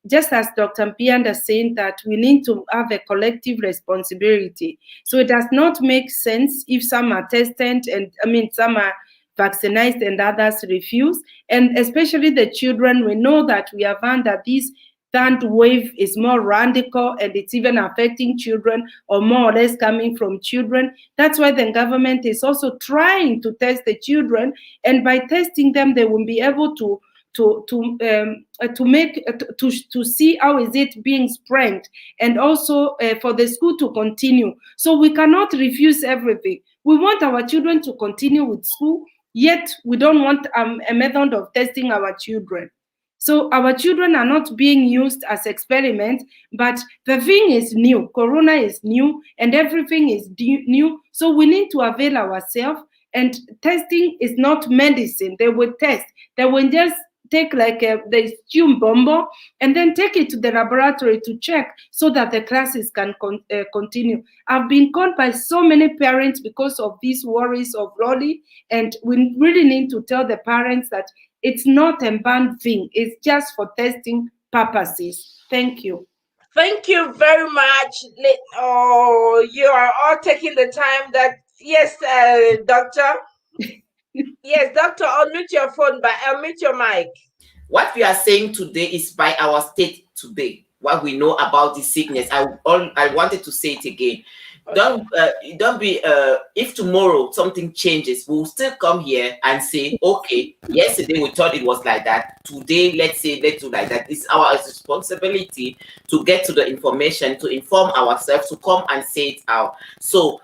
Just as Dr. Mbianda saying that we need to have a collective responsibility. So it does not make sense if some are tested and some are vaccinated and others refuse. And especially the children, we know that we have found that this third wave is more radical and it's even affecting children, or more or less coming from children. That's why the government is also trying to test the children, and by testing them, they will be able to see how is it being spread, and also for the school to continue. So we cannot refuse everything. We want our children to continue with school, yet we don't want a method of testing our children. So our children are not being used as experiments, but the thing is new. Corona is new and everything is new. So we need to avail ourselves, and testing is not medicine. They will test. They will just take like the steam bomb and then take it to the laboratory to check so that the classes can continue. I've been called by so many parents because of these worries of Lolly, and we really need to tell the parents that it's not a bad thing. It's just for testing purposes. Thank you. Thank you very much. Oh, you are all taking the time that, yes, doctor. Yes, doctor, unmute your phone, but unmute your mic. What we are saying today is by our state today, what we know about the sickness. I wanted to say it again. Okay. Don't be if tomorrow something changes, we'll still come here and say, okay, yesterday we thought it was like that, today let's do like that. It's our responsibility to get to the information, to inform ourselves, to come and say it out. So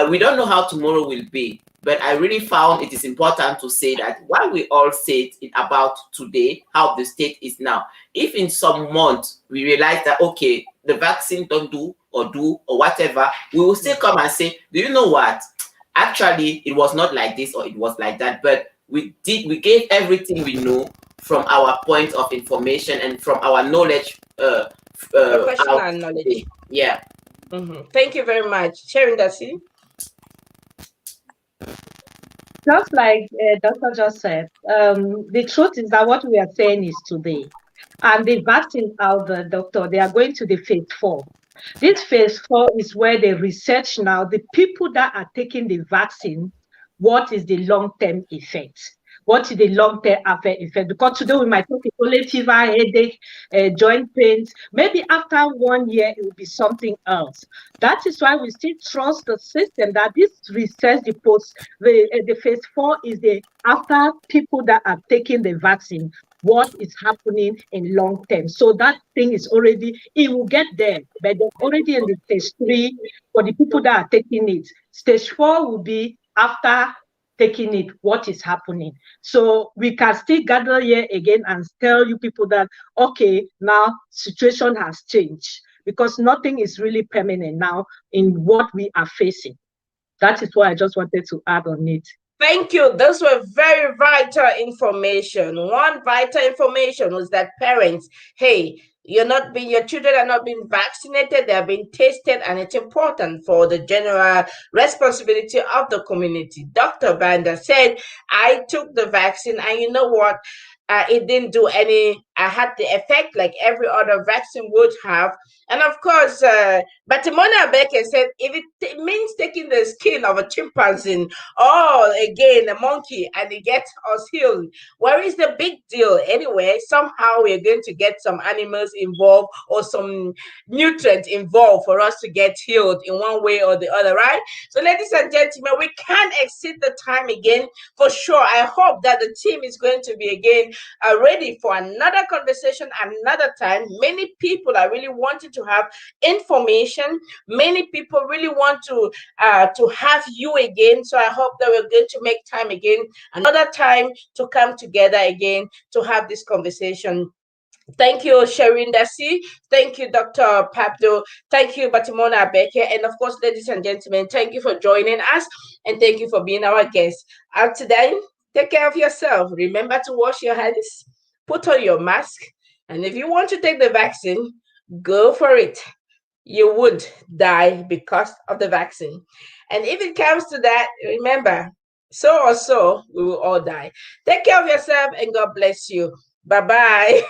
we don't know how tomorrow will be, but I really found it is important to say that while we all say it about today, how the state is now, if in some months we realize that, okay, the vaccine don't do or whatever, we will still come and say, do you know what? Actually, it was not like this or it was like that, but we gave everything we know from our point of information and from our knowledge. Professional knowledge. Yeah. Mm-hmm. Thank you very much. Sheryl Ndasi. Just like Doctor just said, the truth is that what we are saying is today. And the vaccine out there, doctor, they are going to the phase 4. This phase 4 is where they research now the people that are taking the vaccine, what is the long-term effect? What is the long-term effect? Because today we might talk only fever, headache, joint pains. Maybe after 1 year, it will be something else. That is why we still trust the system that this research, the phase 4 is the after people that are taking the vaccine, what is happening in long term. So that thing is already, it will get there, but they're already in the stage 3 for the people that are taking it. Stage 4 will be after taking it, what is happening. So we can still gather here again and tell you people that, okay, now situation has changed, because nothing is really permanent now in what we are facing. That is what I just wanted to add on it. Thank you. Those were very vital information. One vital information was that parents, hey, your children are not being vaccinated, they are being tested, and it's important for the general responsibility of the community. Dr. Banda said, I took the vaccine, and you know what? It didn't do any, I had the effect like every other vaccine would have. And of course, Batemona-Abeke said, if it means taking the skin of a chimpanzee or again a monkey and it gets us healed, where is the big deal anyway? Somehow we're going to get some animals involved or some nutrients involved for us to get healed in one way or the other, right? So ladies and gentlemen, we can't exceed the time again for sure. I hope that the team is going to be again ready for another conversation another time. Many people are really wanting to have information. Many people really want to have you again. So I hope that we're going to make time again, another time to come together again to have this conversation. Thank you, Sheryl Ndasi. Thank you, Dr. Papdo. Thank you, Batemona-Abeke. And of course, ladies and gentlemen, thank you for joining us and thank you for being our guest. Until then, take care of yourself. Remember to wash your hands, put on your mask, and if you want to take the vaccine, go for it. You would die because of the vaccine. And if it comes to that, remember, so or so, we will all die. Take care of yourself and God bless you. Bye bye.